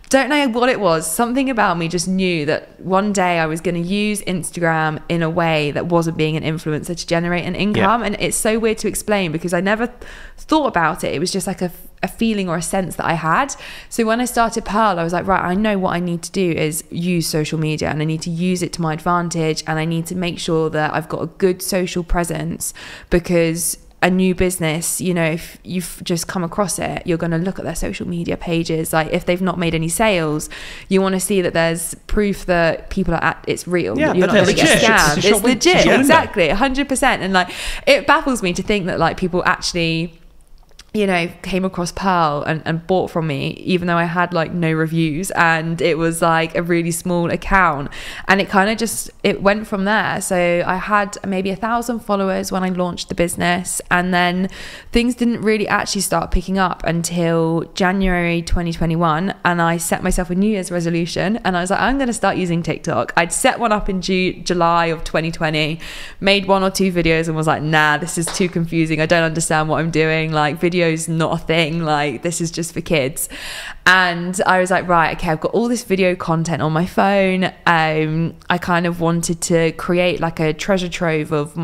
Speaker 3: don't know what it was, something about me just knew that one day I was going to use Instagram in a way that wasn't being an influencer to generate an income. And it's so weird to explain because I never thought about it. It was just like a feeling or a sense that I had. So when I started Pearl, I was like, right, I know what I need to do is use social media, and I need to use it to my advantage, and I need to make sure that I've got a good social presence, because a new business, you know, if you've just come across it, you're going to look at their social media pages. Like if they've not made any sales, you want to see that there's proof that people are it's real.
Speaker 2: Yeah,
Speaker 3: you're not going to get scammed. It's legit, exactly, 100%. And like, it baffles me to think that like people actually, you know, came across Pearl and bought from me, even though I had like no reviews, and it was like a really small account. And it kind of just, it went from there. So I had maybe 1,000 followers when I launched the business, and then things didn't really actually start picking up until January 2021. And I set myself a New Year's resolution, and I was like, I'm going to start using TikTok. I'd set one up in July of 2020, made 1 or 2 videos, and was like, nah, this is too confusing. I don't understand what I'm doing. Like, videos not a thing, like this is just for kids. And I was like, right, okay, I've got all this video content on my phone. I kind of wanted to create like a treasure trove of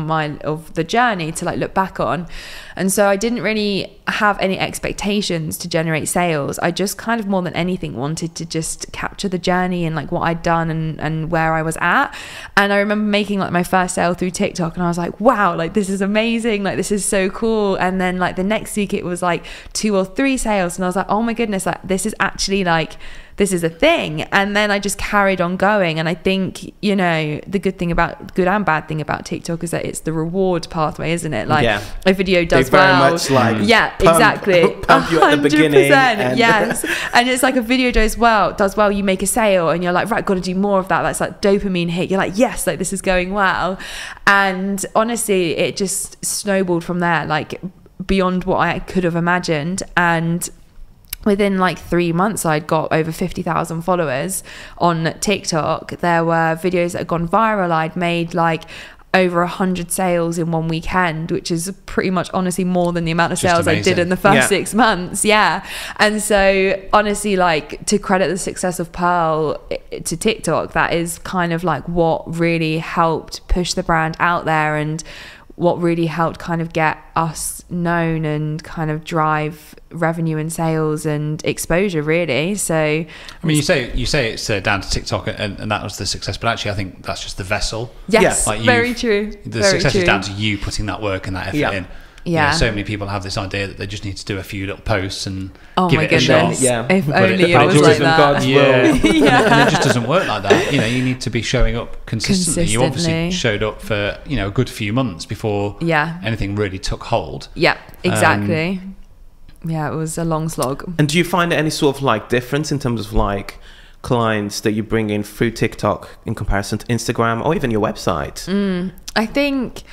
Speaker 3: the journey to like look back on. And so I didn't really have any expectations to generate sales. I just kind of, more than anything, wanted to just capture the journey and like what I'd done and where I was at. And I remember making like my first sale through TikTok, and I was like, wow, like this is amazing, like this is so cool. And then like the next week it was like 2 or 3 sales, and I was like, oh my goodness, like this is actually like, this is a thing. And then I just carried on going. And I think, you know, the good and bad thing about TikTok is that it's the reward pathway, isn't it? Like a video does
Speaker 2: very
Speaker 3: well,
Speaker 2: much like
Speaker 3: exactly,
Speaker 2: pump you at the beginning,
Speaker 3: yes. And it's like a video does well, you make a sale, and you're like, right, got to do more of that. That's like dopamine hit. You're like, yes, like this is going well. And honestly, it just snowballed from there, like beyond what I could have imagined. And within like 3 months, I'd got over 50,000 followers on TikTok. There were videos that had gone viral. I'd made like over 100 sales in one weekend, which is pretty much honestly more than the amount of sales I did in the first 6 months. Yeah. And so honestly, like, to credit the success of Pearl to TikTok, that is kind of like what really helped push the brand out there, and what really helped kind of get us known and kind of drive revenue and sales and exposure, really. So I
Speaker 1: mean, you say it's down to TikTok and that was the success, but actually I think that's just the vessel.
Speaker 3: Yes, like very true.
Speaker 1: The success is down to you putting that work and that effort in.
Speaker 3: Yeah.
Speaker 1: You know, so many people have this idea that they just need to do a few little posts and
Speaker 3: oh
Speaker 1: give
Speaker 3: my
Speaker 1: it
Speaker 3: goodness.
Speaker 1: a shot.
Speaker 3: Yeah. If only it was like that.
Speaker 1: And it just doesn't work like that. You know, you need to be showing up consistently. You obviously showed up for, you know, a good few months before anything really took hold.
Speaker 3: Yeah, exactly. Yeah, it was a long slog.
Speaker 2: And do you find any sort of like difference in terms of like clients that you bring in through TikTok in comparison to Instagram or even your website?
Speaker 3: I think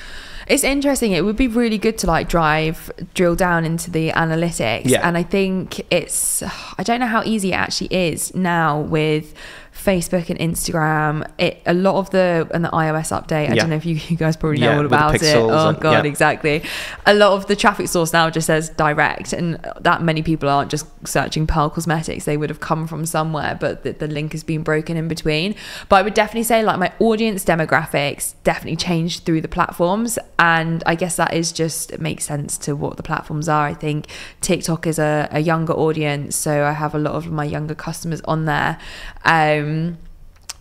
Speaker 3: it's interesting. It would be really good to like drill down into the analytics. And I think I don't know how easy it actually is now with Facebook and Instagram. A lot of the iOS update, I don't know if you guys probably know all about it. Oh god, exactly. A lot of the traffic source now just says direct, and that many people aren't just searching PERL Cosmetics. They would have come from somewhere, but the link has been broken in between. But I would definitely say like my audience demographics definitely changed through the platforms, and I guess that is just, it makes sense to what the platforms are. I think TikTok is a younger audience, so I have a lot of my younger customers on there.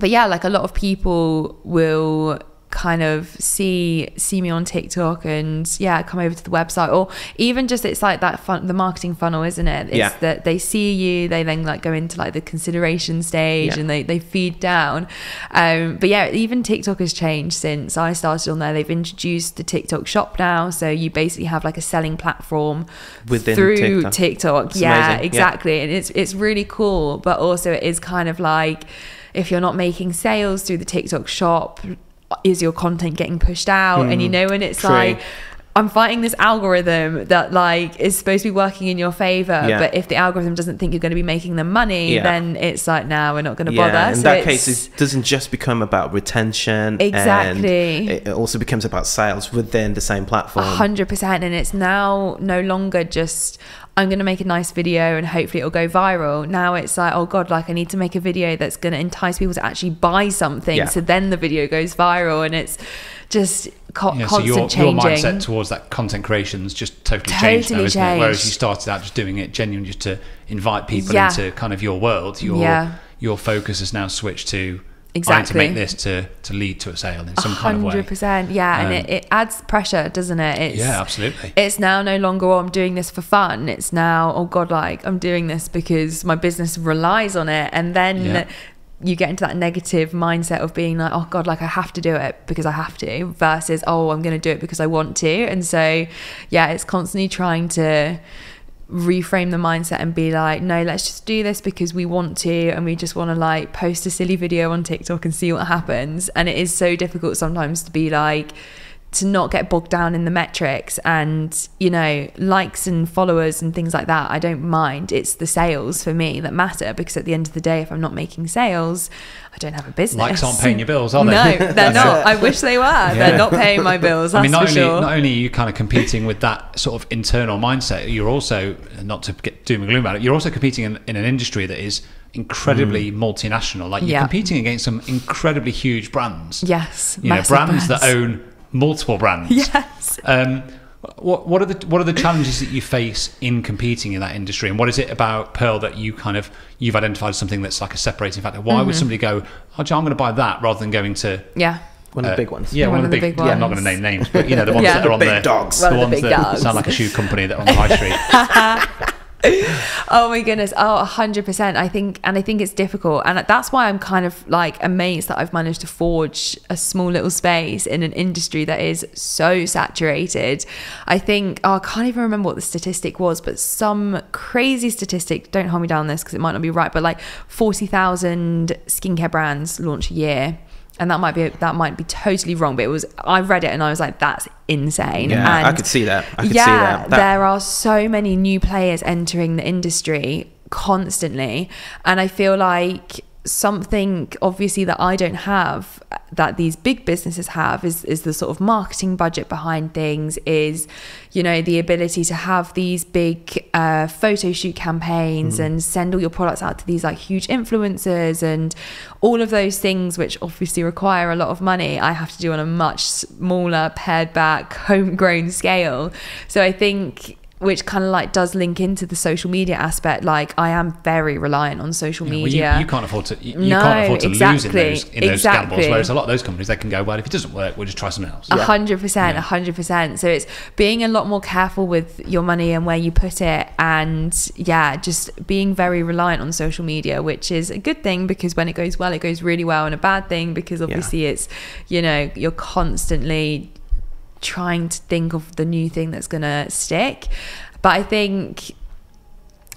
Speaker 3: But yeah, like a lot of people will kind of see me on TikTok and come over to the website, or even just, it's like that the marketing funnel, isn't it? It's that they see you, they then like go into like the consideration stage, and they feed down. But yeah, even TikTok has changed since I started on there. They've introduced the TikTok shop now, so you basically have like a selling platform within through TikTok. Yeah, amazing. Exactly. And it's really cool, but also it is kind of like, if you're not making sales through the TikTok shop, is your content getting pushed out? And you know, and it's like, I'm fighting this algorithm that like is supposed to be working in your favor, but if the algorithm doesn't think you're going to be making them money, then it's like, no, we're not going to bother.
Speaker 2: In that case, it doesn't just become about retention.
Speaker 3: Exactly.
Speaker 2: And it also becomes about sales within the same platform.
Speaker 3: 100%. And it's now no longer just, I'm going to make a nice video and hopefully it'll go viral. Now it's like, oh God, like I need to make a video that's going to entice people to actually buy something. So then the video goes viral, and it's just constant changing.
Speaker 1: Your mindset towards that content creation has just totally changed now, isn't it? Whereas you started out just doing it genuinely just to invite people into kind of your world. Your focus has now switched to, I need to make this to lead to a sale in some kind of way.
Speaker 3: 100%, and it adds pressure, doesn't it?
Speaker 1: Absolutely.
Speaker 3: It's now no longer, oh, I'm doing this for fun. It's now, oh God, like I'm doing this because my business relies on it. And then you get into that negative mindset of being like, oh God, like I have to do it because I have to, versus, oh, I'm going to do it because I want to. And so, it's constantly trying to reframe the mindset and be like, no, let's just do this because we want to, and we just want to like post a silly video on TikTok and see what happens. And it is so difficult sometimes to be like, to not get bogged down in the metrics and, you know, likes and followers and things like that. I don't mind. It's the sales for me that matter, because at the end of the day, if I'm not making sales, I don't have a business.
Speaker 1: Likes aren't paying your bills, are they?
Speaker 3: No, they're not. I wish they were. They're not paying my bills. That's
Speaker 1: not
Speaker 3: sure.
Speaker 1: Not only are you kind of competing with that sort of internal mindset, you're also, not to get doom and gloom about it, you're also competing in an industry that is incredibly multinational. Like you're competing against some incredibly huge brands.
Speaker 3: Yes,
Speaker 1: you know, brands that own multiple brands.
Speaker 3: Yes.
Speaker 1: What are the challenges that you face in competing in that industry, and what is it about PERL that you've identified as something that's like a separating factor? Why would somebody go, oh, I'm going to buy that, rather than going to
Speaker 2: one of the big ones?
Speaker 1: One of the big ones. I'm not going to name names, but you know, the ones that are on
Speaker 2: big dogs.
Speaker 1: The ones that sound like a shoe company that are on the high street.
Speaker 3: Oh my goodness. 100%. I think it's difficult, and that's why I'm kind of like amazed that I've managed to forge a small little space in an industry that is so saturated. I think, I can't even remember what the statistic was, but some crazy statistic, don't hold me down on this because it might not be right, but like 40,000 skincare brands launch a year. And that might be totally wrong, but I read it and I was like, that's insane.
Speaker 2: Yeah,
Speaker 3: and
Speaker 2: I could see that. See that.
Speaker 3: There are so many new players entering the industry constantly. And I feel like something obviously that I don't have, that these big businesses have, is the sort of marketing budget behind things, is, you know, the ability to have these big photo shoot campaigns and send all your products out to these like huge influencers and all of those things, which obviously require a lot of money. I have to do on a much smaller, pared back, homegrown scale. So I think, which kind of like does link into the social media aspect. Like I am very reliant on social media.
Speaker 1: Well, you can't afford to. You can't afford to lose in those gambles. Whereas a lot of those companies, they can go, well, if it doesn't work, we'll just try something else.
Speaker 3: 100%, 100%. So it's being a lot more careful with your money and where you put it, and just being very reliant on social media, which is a good thing because when it goes well, it goes really well, and a bad thing because obviously it's, you know, you're constantly trying to think of the new thing that's gonna stick. But I think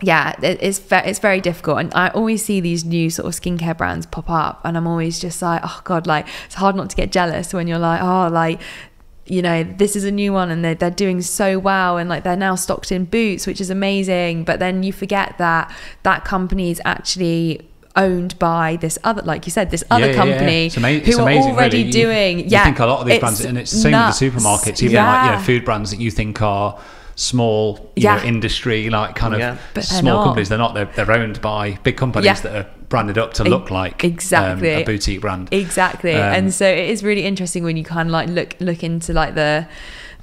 Speaker 3: yeah, it's very difficult. And I always see these new sort of skincare brands pop up, and I'm always just like, oh God, like it's hard not to get jealous when you're like, oh, like, you know, this is a new one and they're doing so well, and like they're now stocked in Boots, which is amazing. But then you forget that that company is actually owned by this other, like you said, this other company who are already really doing.
Speaker 1: You think a lot of these brands, and it's the same with the supermarkets, even like, you know, food brands that you think are small, you know, industry, like kind of small companies. They're not. They're owned by big companies that are branded up to look like a boutique brand. Exactly.
Speaker 3: And so it is really interesting when you kind of like look into like the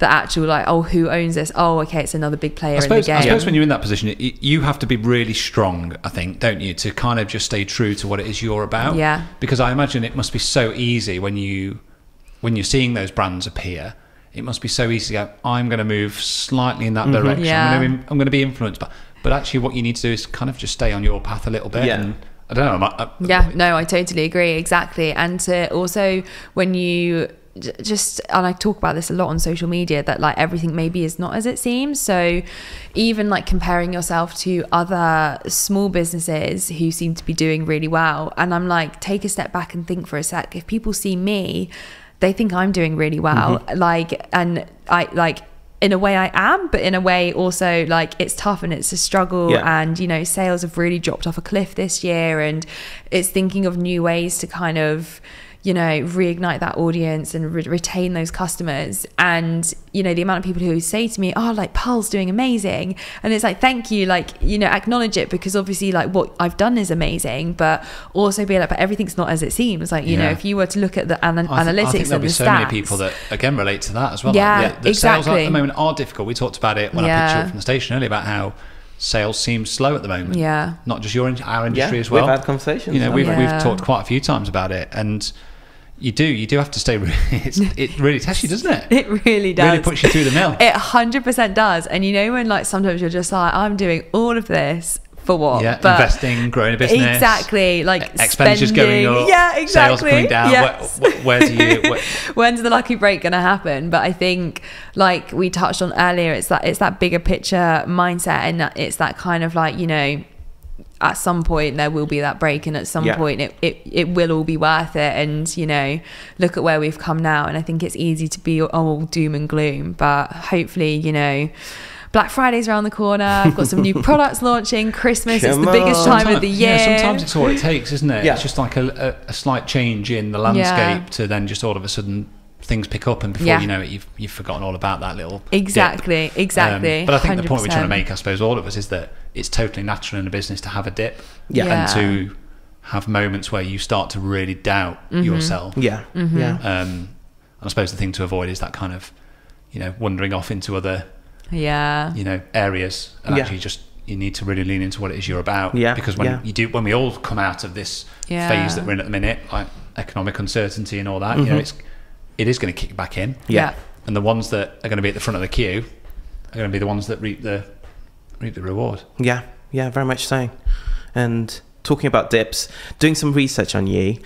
Speaker 3: actual, like, oh, who owns this? Oh, okay, it's another big player in the game.
Speaker 1: I suppose when you're in that position, you have to be really strong, I think, don't you, to kind of just stay true to what it is you're about.
Speaker 3: Yeah.
Speaker 1: Because I imagine it must be so easy when you're seeing those brands appear. It must be so easy to go, I'm going to move slightly in that direction.
Speaker 3: Yeah.
Speaker 1: I'm going to be influenced by. But actually, what you need to do is kind of just stay on your path a little bit.
Speaker 2: Yeah.
Speaker 1: And I don't know.
Speaker 3: No, I totally agree. Exactly. And to also, when you just, and I talk about this a lot on social media, that like everything maybe is not as it seems. So even like comparing yourself to other small businesses who seem to be doing really well, and I'm like, take a step back and think for a sec. If people see me, they think I'm doing really well. Like, and I like, in a way I am, but in a way also like it's tough and it's a struggle. And, you know, sales have really dropped off a cliff this year, and it's thinking of new ways to kind of, you know, reignite that audience and retain those customers. And, you know, the amount of people who say to me, oh, like Pearl's doing amazing, and it's like, thank you, like, you know, acknowledge it, because obviously like what I've done is amazing, but also be like, but everything's not as it seems. Like, you know, if you were to look at the analytics, I think
Speaker 1: there'll be
Speaker 3: the
Speaker 1: so
Speaker 3: stats,
Speaker 1: many people that again relate to that as well.
Speaker 3: Yeah,
Speaker 1: like the
Speaker 3: exactly.
Speaker 1: Sales at the moment are difficult. We talked about it when I picked you up from the station earlier about how sales seems slow at the moment.
Speaker 3: Yeah,
Speaker 1: not just our industry as well.
Speaker 2: We've had conversations.
Speaker 1: You know, we've talked quite a few times about it, and you do have to stay. It really tests you, doesn't it?
Speaker 3: It really does.
Speaker 1: Really puts you through the mill.
Speaker 3: It 100% does. And you know, when like sometimes you're just like, I'm doing all of this for what?
Speaker 1: Yeah, but investing, growing a business.
Speaker 3: Exactly. Like
Speaker 1: expenditures going up.
Speaker 3: Yeah, exactly.
Speaker 1: Sales coming down.
Speaker 3: Yes.
Speaker 1: When's
Speaker 3: the lucky break going to happen? But I think, like we touched on earlier, it's that bigger picture mindset, and it's that kind of like, you know, at some point there will be that break, and at some point it will all be worth it. And, you know, look at where we've come now, and I think it's easy to be all doom and gloom, but hopefully, you know, Black Friday's around the corner, I've got some new products launching, Christmas is the biggest time of the year.
Speaker 1: Yeah, sometimes it's all it takes, isn't it?
Speaker 2: Yeah.
Speaker 1: It's just like a slight change in the landscape to then just all of a sudden things pick up, and before you know it, you've forgotten all about that little dip.
Speaker 3: Exactly.
Speaker 1: But I think
Speaker 3: 100%.
Speaker 1: the point we're trying to make, I suppose, all of us, is that it's totally natural in a business to have a dip, and to have moments where you start to really doubt yourself. And I suppose the thing to avoid is that kind of, you know, wandering off into other you know, areas, and actually just, you need to really lean into what it is you're about. Because when we all come out of this phase that we're in at the minute, like economic uncertainty and all that, you know, it is going to kick back in. And the ones that are going to be at the front of the queue are going to be the ones that reap the reward.
Speaker 2: Yeah, very much so. And talking about dips, doing some research on you,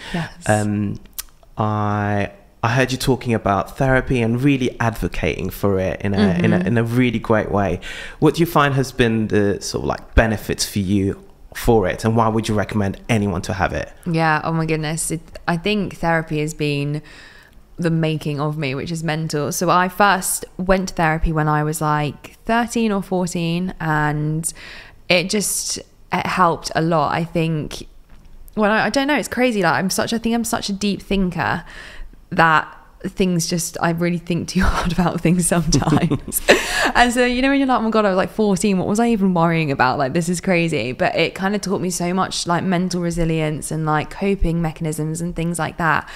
Speaker 2: I heard you talking about therapy and really advocating for it in a really great way. What do you find has been the sort of like benefits for you for it, and why would you recommend anyone to have it? Yeah,
Speaker 3: oh my goodness, I think therapy has been the making of me, which is mental. So I first went to therapy when I was like 13 or 14, and it helped a lot. I think, well, I don't know, it's crazy. Like I'm such a deep thinker that things just, I really think too hard about things sometimes. And so, you know, when you're like, oh my God, I was like 14, what was I even worrying about? Like, this is crazy. But it kind of taught me so much, like mental resilience and like coping mechanisms and things like that.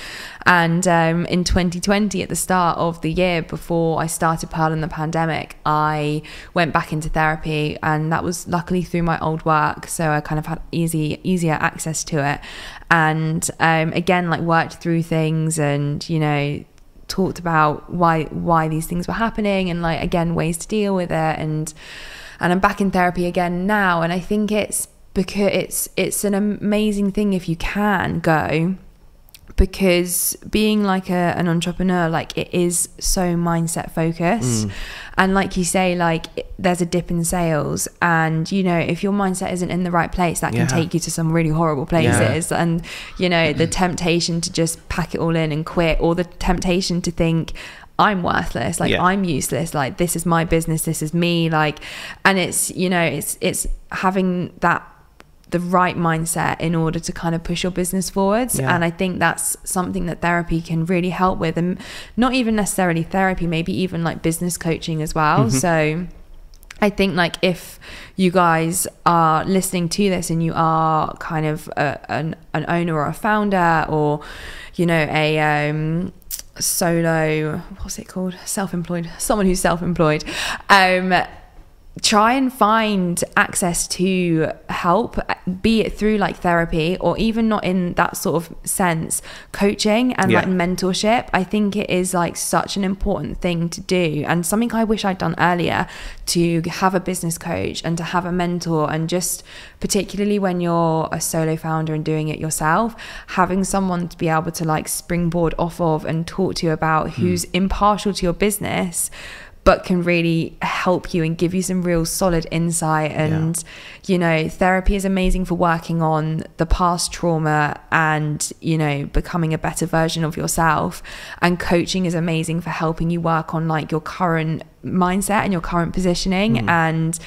Speaker 3: And in 2020, at the start of the year before I started PERL in the pandemic, I went back into therapy, and that was luckily through my old work, so I kind of had easier access to it. And again, like worked through things, and, you know, talked about why these things were happening, and like, again, ways to deal with it. And I'm back in therapy again now, and I think it's because it's an amazing thing if you can go, because being like an entrepreneur, like it is so mindset focused. And like you say, like there's a dip in sales, and you know, if your mindset isn't in the right place, that can take you to some really horrible places. And you know, the temptation to just pack it all in and quit, or the temptation to think I'm worthless, like I'm useless, like this is my business, this is me, like, and it's, you know, it's having the right mindset in order to kind of push your business forwards. And I think that's something that therapy can really help with, and not even necessarily therapy, maybe even like business coaching as well. So I think like if you guys are listening to this and you are kind of an owner or a founder, or you know, a solo, what's it called, self-employed, someone who's self-employed, try and find access to help, be it through like therapy, or even not in that sort of sense, coaching and like mentorship. I think it is like such an important thing to do, and something I wish I'd done earlier, to have a business coach and to have a mentor. And just particularly when you're a solo founder and doing it yourself, having someone to be able to like springboard off of and talk to you about, who's impartial to your business but can really help you and give you some real solid insight. And you know, therapy is amazing for working on the past trauma and, you know, becoming a better version of yourself, and coaching is amazing for helping you work on like your current mindset and your current positioning. And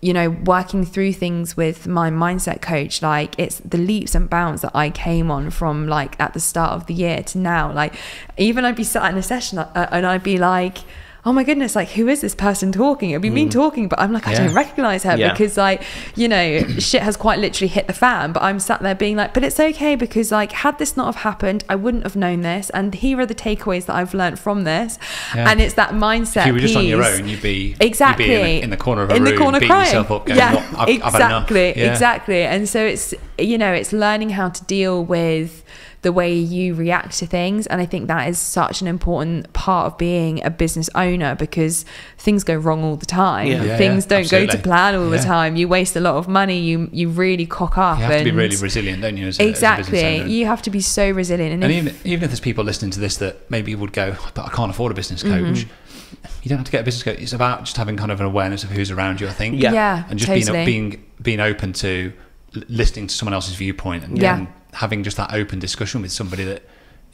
Speaker 3: you know, working through things with my mindset coach, like it's the leaps and bounds that I came on from like at the start of the year to now. Like even I'd be sat in a session and I'd be like, oh my goodness, like who is this person talking? It'd be me talking, but I'm like, I don't recognize her because like, you know, shit has quite literally hit the fan. But I'm sat there being like, but it's okay, because like had this not have happened, I wouldn't have known this, and here are the takeaways that I've learned from this. And it's that mindset.
Speaker 1: If you were just on your own, you'd be in the corner of a room, beating
Speaker 3: crying.
Speaker 1: yourself up, going, I've had enough.
Speaker 3: Exactly. And so it's, you know, it's learning how to deal with the way you react to things. And I think that is such an important part of being a business owner, because things go wrong all the time. Things don't go to plan all the time. You waste a lot of money. You really cock up.
Speaker 1: You have to be really resilient, don't you? As a business owner.
Speaker 3: You have to be so resilient.
Speaker 1: And even if there's people listening to this that maybe would go, but I can't afford a business coach. You don't have to get a business coach. It's about just having kind of an awareness of who's around you, I think. And just being open to listening to someone else's viewpoint, and having just that open discussion with somebody that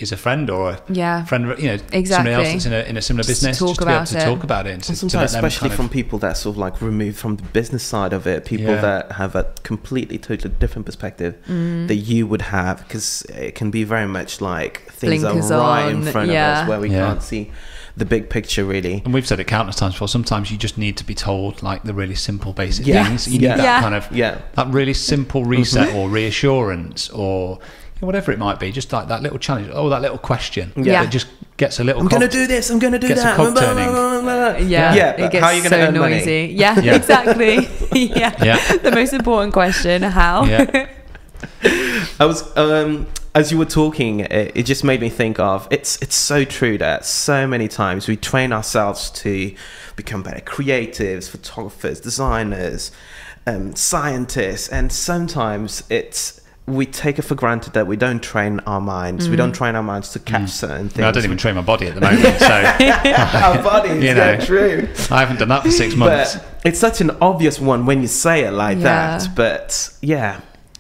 Speaker 1: is a friend or a friend, you know, somebody else that's in a similar business, just to be able to talk about it. And
Speaker 2: sometimes, especially from people that sort of like removed from the business side of it, people that have a completely, totally different perspective that you would have, because it can be very much like things
Speaker 3: blinkers
Speaker 2: are right
Speaker 3: on,
Speaker 2: in front of us where we can't see the big picture really.
Speaker 1: And we've said it countless times before, sometimes you just need to be told like the really simple basic things. You need that kind of that really simple reset or reassurance, or whatever it might be, just like that little challenge, that little question that just gets a little
Speaker 2: I'm gonna do this, I'm gonna do that,
Speaker 1: a cog turning.
Speaker 2: But
Speaker 3: it gets
Speaker 2: how are you gonna earn
Speaker 3: noisy
Speaker 2: money?
Speaker 3: Exactly. The most important question, how?
Speaker 2: I was as you were talking, it just made me think of, it's so true that so many times we train ourselves to become better creatives, photographers, designers, scientists, and sometimes we take it for granted that we don't train our minds. We don't train our minds to catch certain things.
Speaker 1: I don't even train my body at the moment, so
Speaker 2: our bodies, you know, true.
Speaker 1: I haven't done that for 6 months.
Speaker 2: But it's such an obvious one when you say it like that. But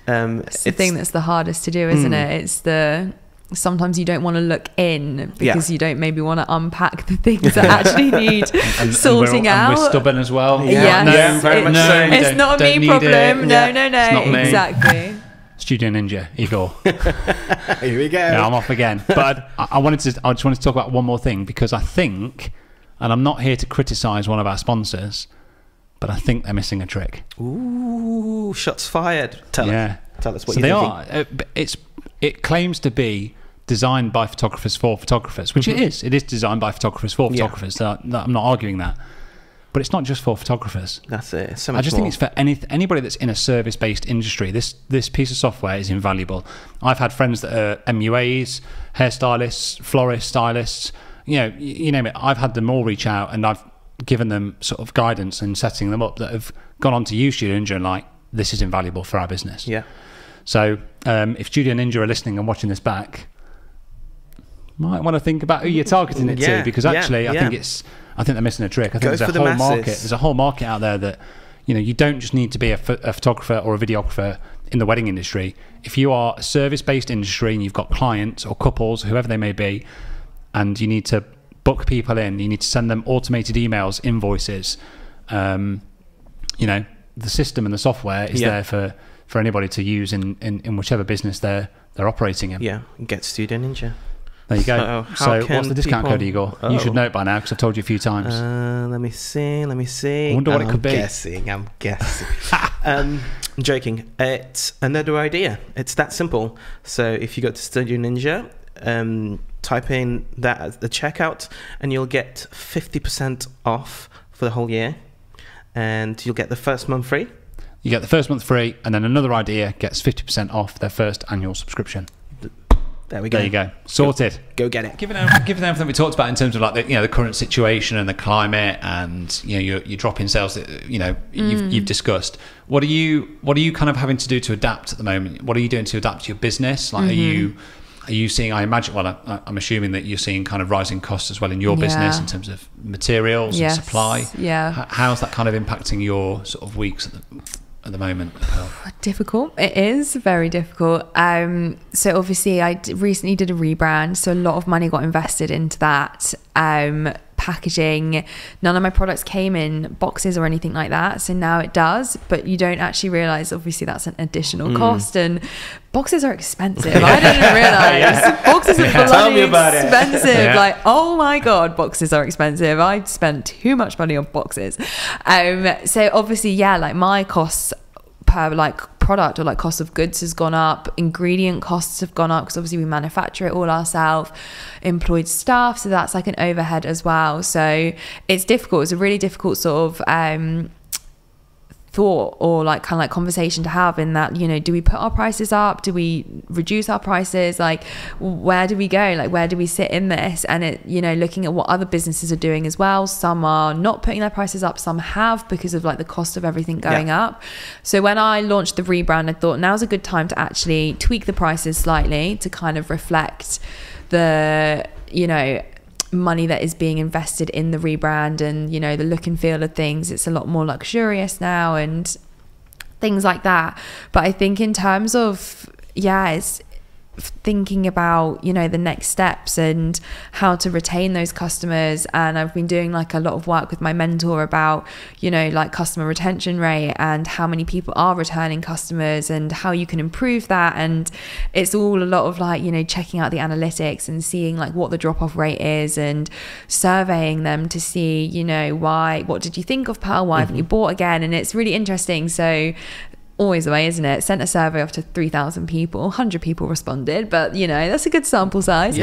Speaker 2: it's
Speaker 3: the thing that's the hardest to do, isn't it? It's sometimes you don't want to look in because you don't maybe want to unpack the things that actually need sorting out.
Speaker 1: And we're stubborn as well.
Speaker 3: It's not a me problem. No.
Speaker 1: It's not me.
Speaker 3: Exactly.
Speaker 1: Studio Ninja, Igor.
Speaker 2: Here we go.
Speaker 1: Yeah, I'm off again. But I just wanted to talk about one more thing, because I think, and I'm not here to criticise one of our sponsors, but I think they're missing a trick.
Speaker 2: Ooh, shots fired. Tell us what you think.
Speaker 1: It claims to be designed by photographers for photographers, which it is. It is designed by photographers for photographers. So I'm not arguing that. But it's not just for photographers.
Speaker 2: That's it. So much
Speaker 1: I just
Speaker 2: more.
Speaker 1: think it's for anybody that's in a service-based industry. This piece of software is invaluable. I've had friends that are MUAs, hairstylists, florists, stylists. You know, you name it. I've had them all reach out, and I've given them sort of guidance and setting them up that have gone on to use Studio Ninja and like, this is invaluable for our business.
Speaker 2: Yeah.
Speaker 1: So if Studio Ninja are listening and watching this back, might want to think about who you're targeting it to, because actually I think they're missing a trick. I think there's a whole market. There's a whole market out there that, you know, you don't just need to be a photographer or a videographer in the wedding industry. If you are a service-based industry and you've got clients or couples, whoever they may be, and you need to book people in, you need to send them automated emails, invoices, you know, the system and the software is there for anybody to use in whichever business they're operating in.
Speaker 2: Yeah, get Studio Ninja.
Speaker 1: There you go. So what's the discount code, Igor? You should know it by now because I've told you a few times.
Speaker 2: Let me see.
Speaker 1: I wonder what it could be.
Speaker 2: I'm guessing. I'm joking. It's another idea. It's that simple. So if you go to Studio Ninja, type in that at the checkout, and you'll get 50% off for the whole year, and you'll get the first month free.
Speaker 1: You get the first month free, and then another idea gets 50% off their first annual subscription.
Speaker 2: There we go.
Speaker 1: There you go. Sorted.
Speaker 2: Go get it.
Speaker 1: Given everything we talked about in terms of like the current situation and the climate, and you know your drop in sales that you've discussed. What are you kind of having to do to adapt at the moment? What are you doing to adapt to your business? Like, are you seeing? I imagine. Well, I'm assuming that you're seeing kind of rising costs as well in your business in terms of materials and supply.
Speaker 3: Yeah.
Speaker 1: How's that kind of impacting your sort of weeks at the moment?
Speaker 3: Difficult. It is very difficult. So obviously I recently did a rebrand, so a lot of money got invested into that. Packaging, none of my products came in boxes or anything like that, so now it does, but you don't actually realize obviously that's an additional cost, and boxes are expensive. I didn't realize boxes are bloody expensive. Like, oh my god, boxes are expensive. I spent too much money on boxes. So obviously like my costs per like product or like cost of goods has gone up, ingredient costs have gone up because obviously we manufacture it all ourselves, employed staff, so that's like an overhead as well. So it's difficult. It's a really difficult sort of thought or like kind of like conversation to have, in that, you know, do we put our prices up, do we reduce our prices, like where do we go, like where do we sit in this? And it, you know, looking at what other businesses are doing as well, some are not putting their prices up, some have, because of like the cost of everything going up. So when I launched the rebrand, I thought now's a good time to actually tweak the prices slightly to kind of reflect the, you know, money that is being invested in the rebrand, and you know, the look and feel of things. It's a lot more luxurious now and things like that. But I think in terms of it's thinking about, you know, the next steps and how to retain those customers. And I've been doing like a lot of work with my mentor about, you know, like customer retention rate and how many people are returning customers and how you can improve that. And it's all a lot of like, you know, checking out the analytics and seeing like what the drop-off rate is and surveying them to see, you know, what did you think of Pearl? Why haven't you bought again? And it's really interesting. So always the way, isn't it? Sent a survey off to 3,000 people, 100 people responded, but you know, that's a good sample size.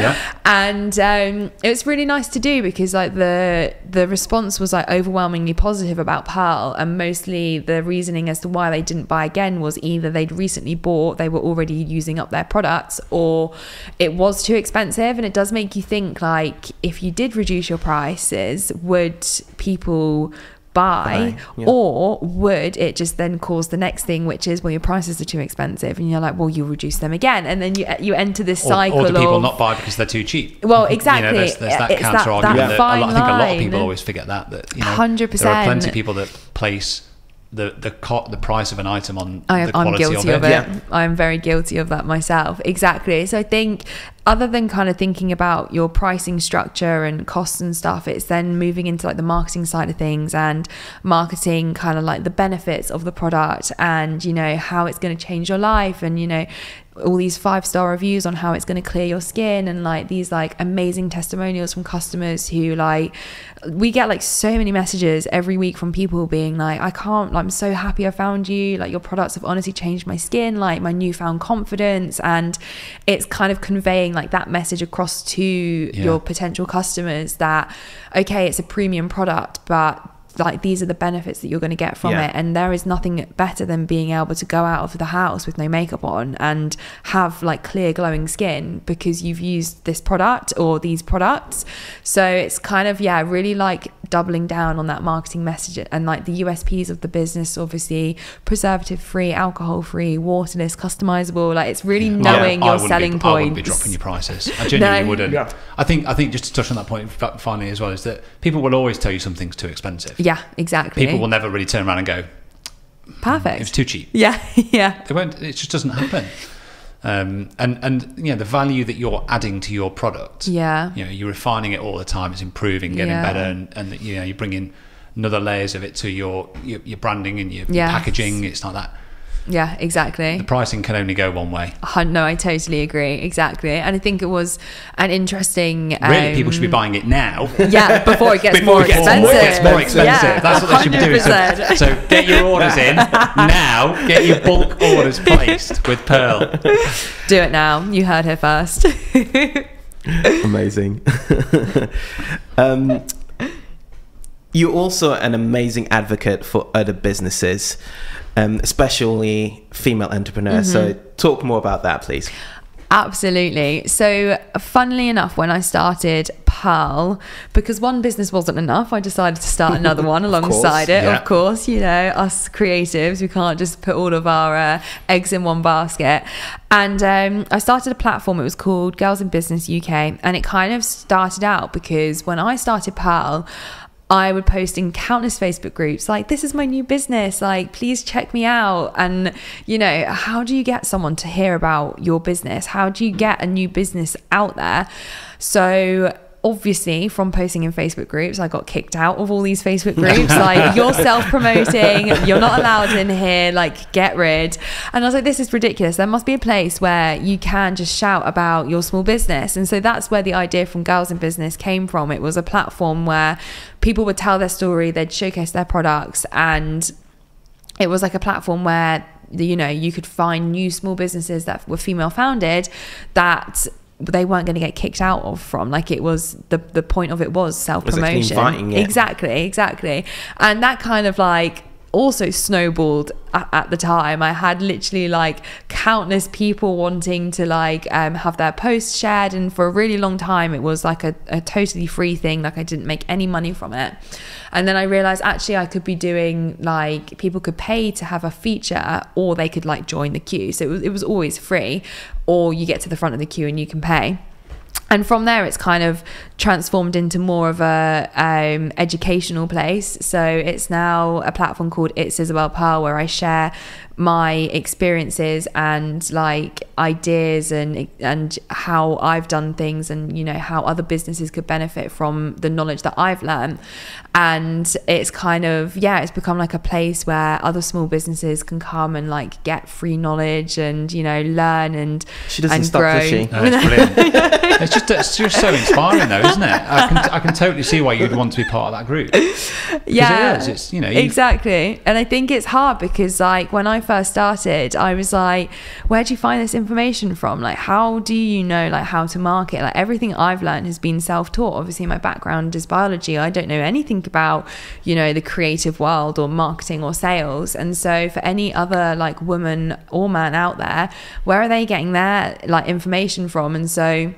Speaker 3: And it was really nice to do, because like the response was like overwhelmingly positive about Pearl, and mostly the reasoning as to why they didn't buy again was either they'd recently bought, they were already using up their products, or it was too expensive. And it does make you think, like, if you did reduce your prices, would people buy, or would it just then cause the next thing, which is, well, your prices are too expensive, and you're like, well, you reduce them again, and then you enter this cycle
Speaker 1: or do people not buy because they're too cheap?
Speaker 3: Well, exactly.
Speaker 1: You know, there's that counter argument that I think a lot of people always forget that you know,
Speaker 3: 100%.
Speaker 1: there are plenty of people that place the price of an item on the quality
Speaker 3: I'm guilty
Speaker 1: of
Speaker 3: it. I'm very guilty of that myself. Exactly. So I think, other than kind of thinking about your pricing structure and costs and stuff, it's then moving into like the marketing side of things, and marketing kind of like the benefits of the product, and you know, how it's going to change your life, and you know, all these 5-star reviews on how it's going to clear your skin, and like these like amazing testimonials from customers who, like, we get like so many messages every week from people being like, I'm so happy I found you, like your products have honestly changed my skin, like my newfound confidence. And it's kind of conveying like that message across to your potential customers that, okay, it's a premium product, but like these are the benefits that you're going to get from it, and there is nothing better than being able to go out of the house with no makeup on and have like clear glowing skin because you've used this product or these products. So it's kind of really like doubling down on that marketing message and like the USPs of the business, obviously preservative free, alcohol free, waterless, customizable. Like it's really knowing your selling points.
Speaker 1: I wouldn't be dropping your prices. I genuinely wouldn't. Yeah. I think just to touch on that point finally as well, is that people will always tell you something's too expensive.
Speaker 3: Yeah, exactly.
Speaker 1: People will never really turn around and go,
Speaker 3: perfect,
Speaker 1: it's too cheap.
Speaker 3: Yeah. Yeah.
Speaker 1: They won't. It just doesn't happen. And you know, the value that you're adding to your product, you know, you're refining it all the time, it's improving, getting better, and you know, you bring in another layers of it to your branding and your packaging. It's like that.
Speaker 3: Yeah, exactly.
Speaker 1: The pricing can only go one way.
Speaker 3: No, I totally agree. Exactly. And I think it was an interesting...
Speaker 1: really, people should be buying it now.
Speaker 3: Yeah, before it gets more expensive.
Speaker 1: Before it gets more expensive. Yeah, that's what they should be doing. So get your orders in now. Get your bulk orders placed with Pearl.
Speaker 3: Do it now. You heard her first.
Speaker 2: Amazing. You're also an amazing advocate for other businesses, especially female entrepreneurs. So talk more about that, please.
Speaker 3: Absolutely. So funnily enough, when I started PERL, because one business wasn't enough, I decided to start another one alongside it. Of course, you know, us creatives, we can't just put all of our eggs in one basket. And I started a platform. It was called Girls in Business UK. And it kind of started out because when I started PERL, I would post in countless Facebook groups like, this is my new business, like, please check me out. And, you know, how do you get someone to hear about your business? How do you get a new business out there? So obviously from posting in Facebook groups, I got kicked out of all these Facebook groups. Like, you're self-promoting, you're not allowed in here, like, get rid. And I was like, this is ridiculous. There must be a place where you can just shout about your small business. And so that's where the idea from Girls in Business came from. It was a platform where people would tell their story, they'd showcase their products, and it was like a platform where, you know, you could find new small businesses that were female founded that they weren't going to get kicked out of from. Like, it was the point of it was self-promotion. Exactly. And that kind of like also snowballed at the time. I had literally like countless people wanting to like have their posts shared, and for a really long time it was like a totally free thing. Like, I didn't make any money from it. And then I realized actually I could be doing, like, people could pay to have a feature, or they could like join the queue. So it was always free, or you get to the front of the queue and you can pay. And from there, it's kind of transformed into more of a educational place. So it's now a platform called It's Isobel Pearl, where I share my experiences and like ideas and how I've done things, and, you know, how other businesses could benefit from the knowledge that I've learned. And it's kind of, it's become like a place where other small businesses can come and like get free knowledge and, you know, learn and
Speaker 2: she doesn't stop,
Speaker 3: grow.
Speaker 2: Does she?
Speaker 1: No, it's brilliant. It's just so inspiring though, isn't it? I can totally see why you'd want to be part of that group.
Speaker 3: Yeah,
Speaker 1: it is. It's, you know,
Speaker 3: exactly. And I think it's hard because, like, when I first started, I was like, where do you find this information from? Like, how do you know like how to market? Like, everything I've learned has been self-taught. Obviously my background is biology. I don't know anything about, you know, the creative world or marketing or sales. And so for any other like woman or man out there, where are they getting their like information from? And so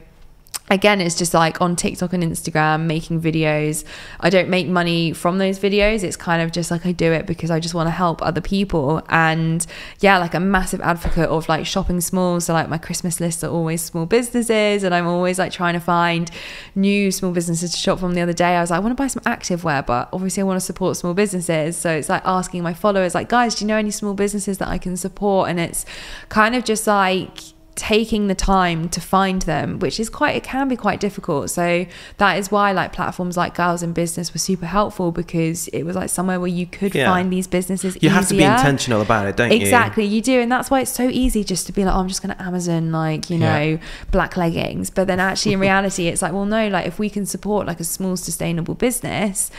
Speaker 3: again, it's just like on TikTok and Instagram, making videos. I don't make money from those videos. It's kind of just like I do it because I just want to help other people. And yeah, like a massive advocate of like shopping small. So like my Christmas lists are always small businesses, and I'm always like trying to find new small businesses to shop from. The other day I was like, I want to buy some activewear, but obviously I want to support small businesses. So it's like asking my followers, like, guys, do you know any small businesses that I can support? And it's kind of just like taking the time to find them, which is it can be quite difficult. So that is why like platforms like Girls in Business were super helpful, because it was like somewhere where you could find these businesses easier.
Speaker 2: You have to be intentional about it, don't you?
Speaker 3: Exactly, you do. And that's why it's so easy just to be like, oh, I'm just going to Amazon like, you know, black leggings. But then actually in reality it's like, well, no, like if we can support like a small sustainable business,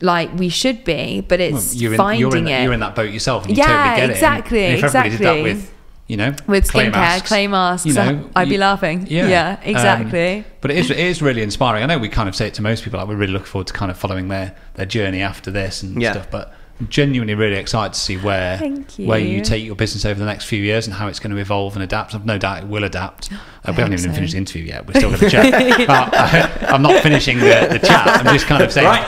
Speaker 3: like we should be, but it's you're in
Speaker 1: that boat yourself, and you totally get
Speaker 3: exactly,
Speaker 1: it. And if everybody did that with, you know,
Speaker 3: with skincare, clay masks, you know, I'd be laughing. Yeah, exactly.
Speaker 1: But it is really inspiring. I know we kind of say it to most people, like we're really looking forward to kind of following their journey after this and stuff. But genuinely really excited to see where you take your business over the next few years and how it's going to evolve and adapt. I've no doubt it will adapt. We haven't even finished the interview yet. We're still going to chat. But I'm not finishing the chat. I'm just kind of saying,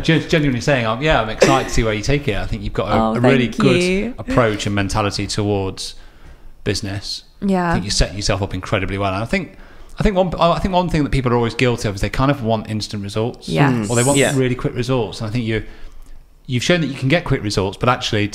Speaker 1: just genuinely saying, I'm excited to see where you take it. I think you've got a really good approach and mentality towards business.
Speaker 3: Yeah,
Speaker 1: I think you're setting yourself up incredibly well. And I think one thing that people are always guilty of is they kind of want instant results.
Speaker 3: Yes.
Speaker 1: Or they want really quick results. And I think you've shown that you can get quick results, but actually,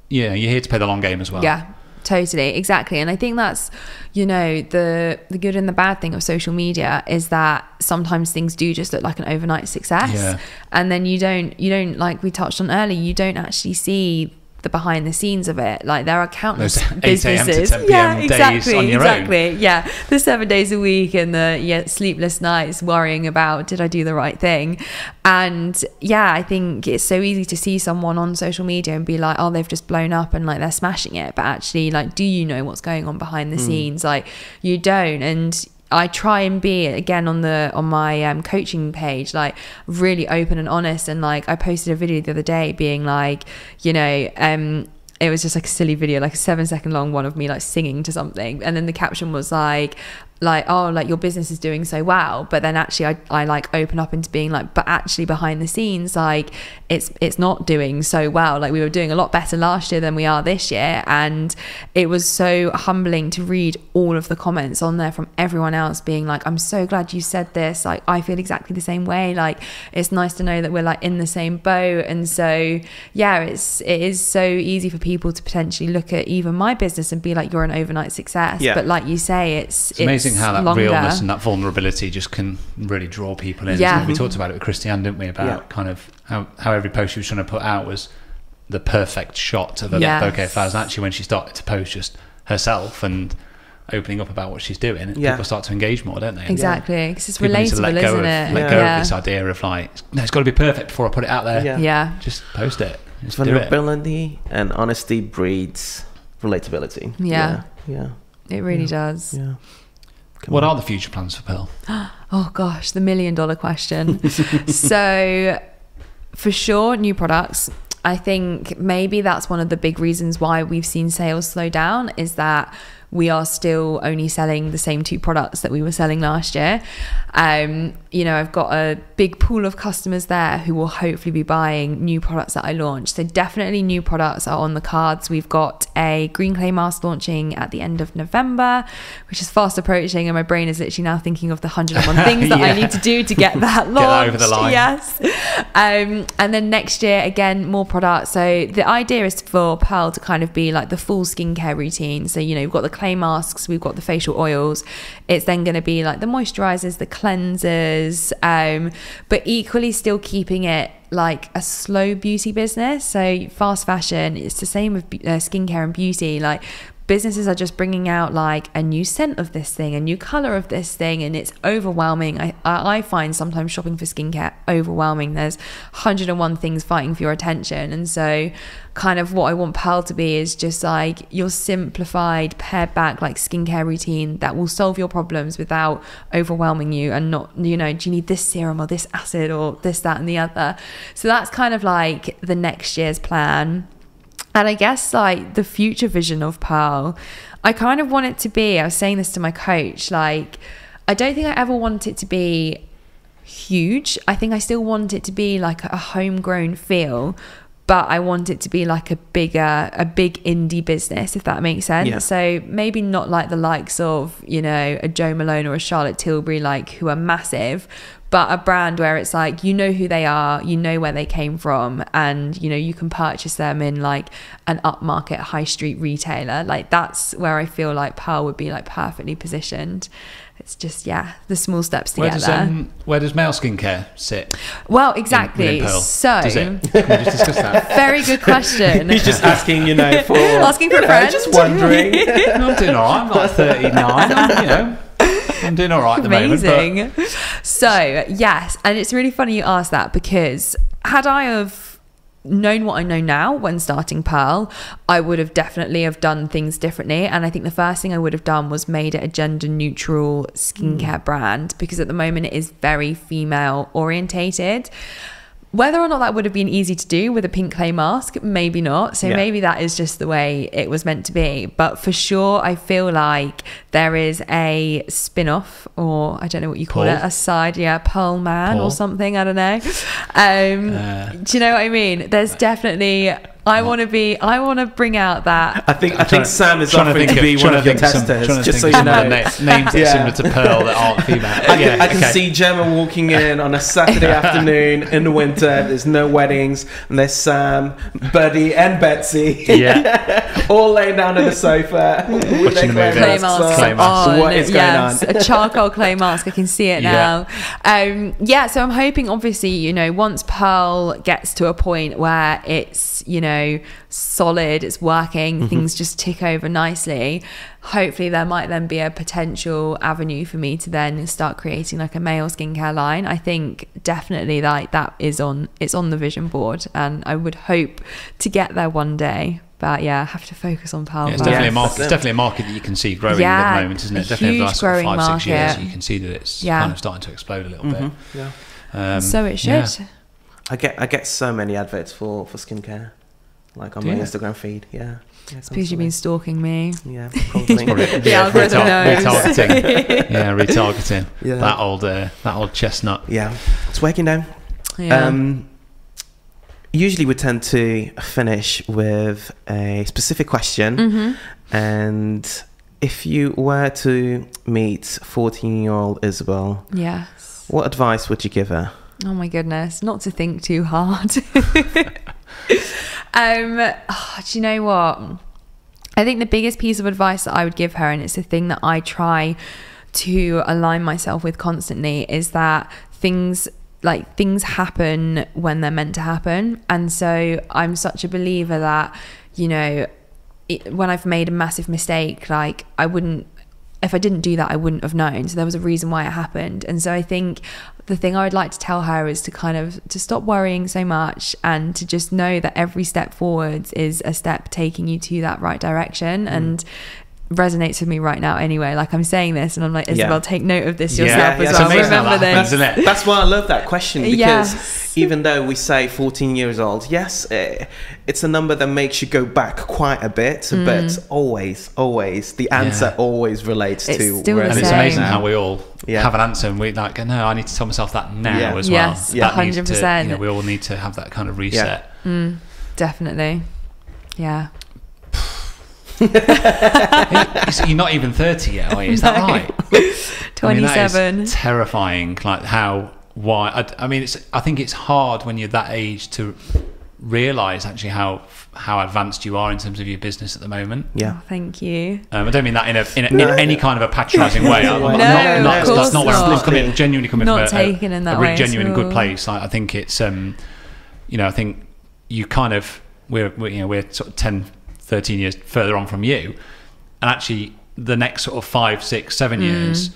Speaker 1: you're here to play the long game as well.
Speaker 3: Yeah, totally, exactly. And I think that's, the good and the bad thing of social media is that sometimes things do just look like an overnight success.
Speaker 1: Yeah.
Speaker 3: And then you don't, like we touched on earlier, you don't actually see the behind the scenes of it. Like there are countless businesses.
Speaker 1: 8 a.m. to 10 p.m. days on your own.
Speaker 3: Yeah, the 7 days a week and the sleepless nights worrying about, did I do the right thing? And I think it's so easy to see someone on social media and be like, oh, they've just blown up and like they're smashing it, but actually, like, do you know what's going on behind the scenes? Like, you don't. And I try and be, again, on my coaching page, like really open and honest. And like I posted a video the other day being like, it was just like a silly video, like a 7-second long one of me like singing to something, and then the caption was like, oh, like your business is doing so well, but then actually I like open up into being like, but actually behind the scenes, like it's not doing so well. Like we were doing a lot better last year than we are this year. And it was so humbling to read all of the comments on there from everyone else being like, I'm so glad you said this, like I feel exactly the same way, like it's nice to know that we're like in the same boat. And so it is so easy for people to potentially look at even my business and be like, you're an overnight success. But like you say, it's
Speaker 1: amazing how that realness and that vulnerability just can really draw people in. We talked about it with Christiane, didn't we, about kind of how every post she was trying to put out was the perfect shot of a bouquet of flowers. And actually when she started to post just herself and opening up about what she's doing, people start to engage more, don't they?
Speaker 3: Exactly, because it's relatable, isn't it?
Speaker 1: Let go of this idea of like, no, it's got to be perfect before I put it out there.
Speaker 3: Just
Speaker 1: post it. Just
Speaker 2: vulnerability and honesty breeds relatability.
Speaker 3: It really does.
Speaker 1: What are the future plans for PERL?
Speaker 3: Oh gosh, the $1 million question. So for sure, new products. I think maybe that's one of the big reasons why we've seen sales slow down, is that we are still only selling the same 2 products that we were selling last year. I've got a big pool of customers there who will hopefully be buying new products that I launch. So definitely new products are on the cards. We've got a green clay mask launching at the end of November, which is fast approaching, and my brain is literally now thinking of the 101 things that I need to do to get that launched.
Speaker 1: Get that over the line.
Speaker 3: Yes. And then next year, again, more products. So the idea is for PERL to kind of be like the full skincare routine. So, we've got the clay masks, we've got the facial oils. It's then going to be like the moisturizers, the cleansers, but equally still keeping it like a slow beauty business. So fast fashion, it's the same with skincare and beauty. Like businesses are just bringing out like a new scent of this thing, a new color of this thing, and it's overwhelming. I find sometimes shopping for skincare overwhelming. There's 101 things fighting for your attention. And so kind of what I want PERL to be is just like your simplified, pared back like skincare routine that will solve your problems without overwhelming you, and not, do you need this serum or this acid or this, that and the other. So that's kind of like the next year's plan. And I guess like the future vision of PERL, I kind of want it to be, I was saying this to my coach, like I don't think I ever want it to be huge. I think I still want it to be like a homegrown feel, but I want it to be like a big indie business, if that makes sense. So maybe not like the likes of, a Jo Malone or a Charlotte Tilbury, like who are massive, but a brand where it's like, who they are, where they came from, and you can purchase them in like an upmarket high street retailer. Like that's where I feel like PERL would be like perfectly positioned. It's just the small steps together.
Speaker 1: Where does male skincare sit?
Speaker 3: Well, exactly. So
Speaker 1: does it? Can we just discuss that?
Speaker 3: Very good question.
Speaker 2: He's just asking, for
Speaker 3: asking for a friend.
Speaker 2: Just wondering.
Speaker 1: I'm doing all right. I'm like 39. I'm doing all right at the moment.
Speaker 3: Amazing. So yes, and it's really funny you asked that, because had I have known what I know now when starting PERL, I would have definitely have done things differently. And I think the first thing I would have done was made it a gender neutral skincare brand, because at the moment it is very female orientated. Whether or not that would have been easy to do with a pink clay mask, maybe not. So maybe that is just the way it was meant to be. But for sure, I feel like there is a spin-off, or I don't know what you call it, a side, Pearl Man or something, I don't know. Do you know what I mean? There's definitely... I want to bring out that. I
Speaker 2: think Sam is offering to be one of your testers, just so you know.
Speaker 1: Names that are similar to Pearl that aren't female.
Speaker 2: I can see Gemma walking in on a Saturday afternoon in the winter. There's no weddings, and there's Sam, Buddy, and Betsy. All laying down on the sofa with their clay masks on. What is going on?
Speaker 3: A charcoal clay mask. I can see it now. So I'm hoping, obviously, you know, once Pearl gets to a point where it's, you know, solid, it's working, things just tick over nicely, hopefully there might then be a potential avenue for me to then start creating like a male skincare line. I think definitely like that is on the vision board, and I would hope to get there one day. But I have to focus on Pearl.
Speaker 1: It's definitely a market. It's definitely a market that you can see growing at the moment, isn't it? Definitely over the last 5-6 years, you can see that it's kind of starting to explode a little bit.
Speaker 3: So it should.
Speaker 2: I get so many adverts for skincare. Like on my Instagram feed,
Speaker 3: It's because you've been stalking me.
Speaker 2: Yeah, probably.
Speaker 3: The algorithm knows.
Speaker 1: Retargeting. That old chestnut.
Speaker 2: Yeah, it's working now. Usually we tend to finish with a specific question, and if you were to meet 14-year-old Isobel, what advice would you give her?
Speaker 3: Oh my goodness, not to think too hard. Do you know what? I think the biggest piece of advice that I would give her, and it's the thing that I try to align myself with constantly, is that things happen when they're meant to happen. And so I'm such a believer that, you know, when I've made a massive mistake, like if I didn't do that, I wouldn't have known. So there was a reason why it happened. And so I think the thing I would like to tell her is to stop worrying so much, and to just know that every step forwards is a step taking you to that right direction. And resonates with me right now anyway. Like, I'm saying this and I'm like, Isobel, take note of this yourself as well. Remember this.
Speaker 2: That's why I love that question, because even though we say 14 years old, it's a number that makes you go back quite a bit, but always the answer always relates
Speaker 3: it's
Speaker 2: to
Speaker 3: still
Speaker 2: where
Speaker 1: and it's amazing how we all have an answer and we like, no, I need to tell myself that now as well.
Speaker 3: Yes, 100%.
Speaker 1: You know, we all need to have that kind of reset.
Speaker 3: Definitely. Yeah.
Speaker 1: You're not even 30 yet, are you? Is that right?
Speaker 3: 27.
Speaker 1: I mean, that is terrifying. Like I think it's hard when you're that age to realise actually how advanced you are in terms of your business at the moment.
Speaker 3: Oh, thank you.
Speaker 1: I don't mean that in any kind of a patronising way. That's not where I'm coming. Genuinely coming
Speaker 3: not
Speaker 1: from
Speaker 3: taken in that
Speaker 1: a really
Speaker 3: way
Speaker 1: genuine good place. I think it's you know, I think you kind of we're sort of 10, 13 years further on from you, and actually the next sort of 5, 6, 7 years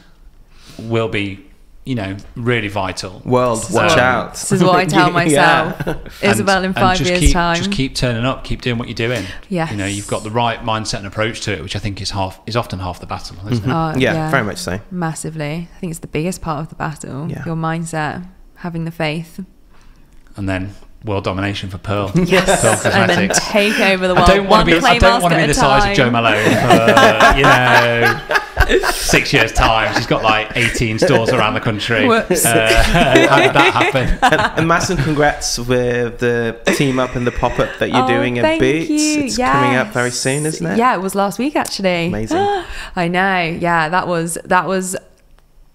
Speaker 1: will be, you know, really vital.
Speaker 2: Watch out.
Speaker 3: This is what I tell myself. Isobel, in 5 years time,
Speaker 1: just keep turning up, keep doing what you're doing.
Speaker 3: You
Speaker 1: know, you've got the right mindset and approach to it, which I think is often half the battle, isn't it?
Speaker 2: Very much so.
Speaker 3: Massively. I think it's the biggest part of the battle. Your mindset, having the faith,
Speaker 1: and then world domination for Pearl. Pearl
Speaker 3: Cosmetics. And then take over the world.
Speaker 1: I don't want to be the size of Jo Malone for, you know, 6 years time. She's got like 18 stores around the country.
Speaker 3: Whoops.
Speaker 1: How did that happen?
Speaker 2: And massive congrats with the team up and the pop-up that you're doing at Boots. It's coming up very soon, isn't it?
Speaker 3: Yeah, it was last week actually.
Speaker 2: Amazing.
Speaker 3: I know. Yeah, that was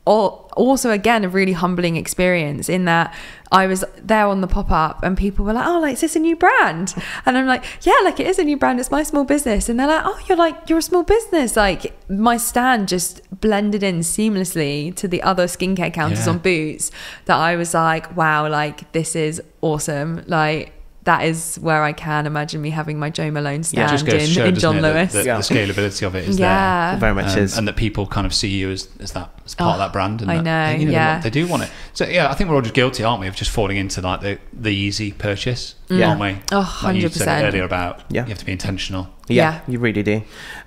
Speaker 3: also again a really humbling experience, in that I was there on the pop-up and people were like, oh, like, is this a new brand? And I'm like, yeah, like, it is a new brand, it's my small business. And they're like, oh, you're a small business. Like, my stand just blended in seamlessly to the other skincare counters on Boots, that I was like, wow, like, this is awesome. Like, that is where I can imagine me having my Jo Malone stand in John Lewis.
Speaker 1: The scalability of it is
Speaker 2: there. Very much is.
Speaker 1: And that people kind of see you as part of that brand. And
Speaker 3: I know,
Speaker 1: they do want it. So, I think we're all just guilty, aren't we, of just falling into like the easy purchase, aren't we?
Speaker 3: Oh, 100%.
Speaker 1: Like you said earlier about you have to be intentional.
Speaker 2: Yeah, you really do.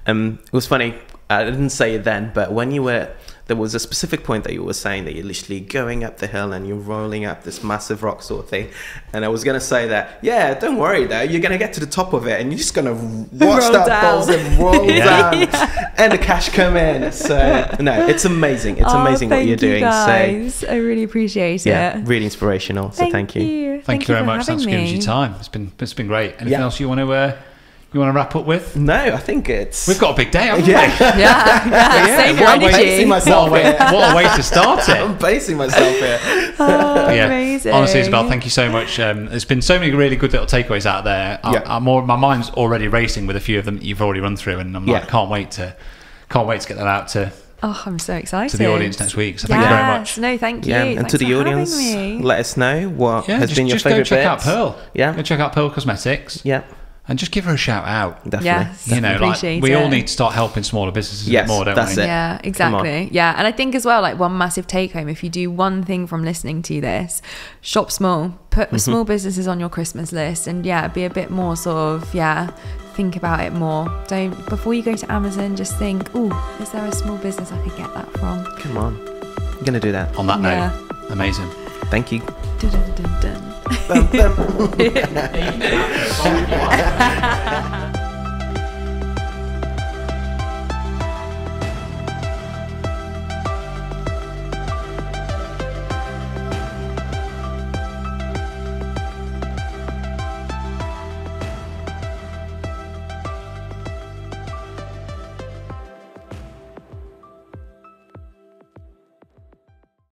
Speaker 2: It was funny. I didn't say it then, but when you were there was a specific point that you were saying that you're literally going up the hill and you're rolling up this massive rock sort of thing. And I was going to say that, yeah, don't worry though, you're going to get to the top of it and you're just going to watch
Speaker 3: Roll
Speaker 2: that
Speaker 3: down.
Speaker 2: balls roll down and the cash come in. So, no, it's amazing. It's amazing what you're doing.
Speaker 3: Guys.
Speaker 2: So,
Speaker 3: I really appreciate it.
Speaker 2: really inspirational. So thank you.
Speaker 1: Thank you very much. Thanks for giving us your time. It's been great. Anything else you want to wrap up with?
Speaker 2: No, I think
Speaker 1: we've got a big day, haven't we?
Speaker 3: Save your
Speaker 2: I'm basing
Speaker 3: energy.
Speaker 2: myself here.
Speaker 1: What a way to start it.
Speaker 2: I'm basing myself here.
Speaker 3: Amazing.
Speaker 1: Honestly, Isobel, thank you so much. There's been so many really good little takeaways out there. My mind's already racing with a few of them that you've already run through, and I'm like, can't wait to get that out to.
Speaker 3: Oh, I'm so excited.
Speaker 1: To the audience next week. So thank you very much.
Speaker 3: No, thank you.
Speaker 2: Yeah, and
Speaker 3: Thanks
Speaker 2: to the
Speaker 3: for
Speaker 2: audience,
Speaker 3: having me.
Speaker 2: let us know what has been your
Speaker 1: just
Speaker 2: favourite
Speaker 1: go check
Speaker 2: bits.
Speaker 1: out Pearl.
Speaker 2: Yeah.
Speaker 1: Go check out PERL Cosmetics.
Speaker 2: Yeah.
Speaker 1: And just give her a shout out.
Speaker 2: Definitely.
Speaker 3: Yes,
Speaker 1: you know, like
Speaker 3: appreciate
Speaker 1: we
Speaker 3: it.
Speaker 1: all need to start helping smaller businesses a bit more, don't
Speaker 2: that's
Speaker 1: we?
Speaker 2: it.
Speaker 3: Yeah, exactly. Yeah, and I think as well, like one massive take home, if you do one thing from listening to this, shop small, put small businesses on your Christmas list, and be a bit more sort of think about it more. Don't, before you go to Amazon, just think, oh, is there a small business I could get that from?
Speaker 2: Come on, I'm gonna do that.
Speaker 1: On that note, amazing.
Speaker 2: Thank you.
Speaker 3: Dun, dun, dun, dun.
Speaker 2: Bum, bum.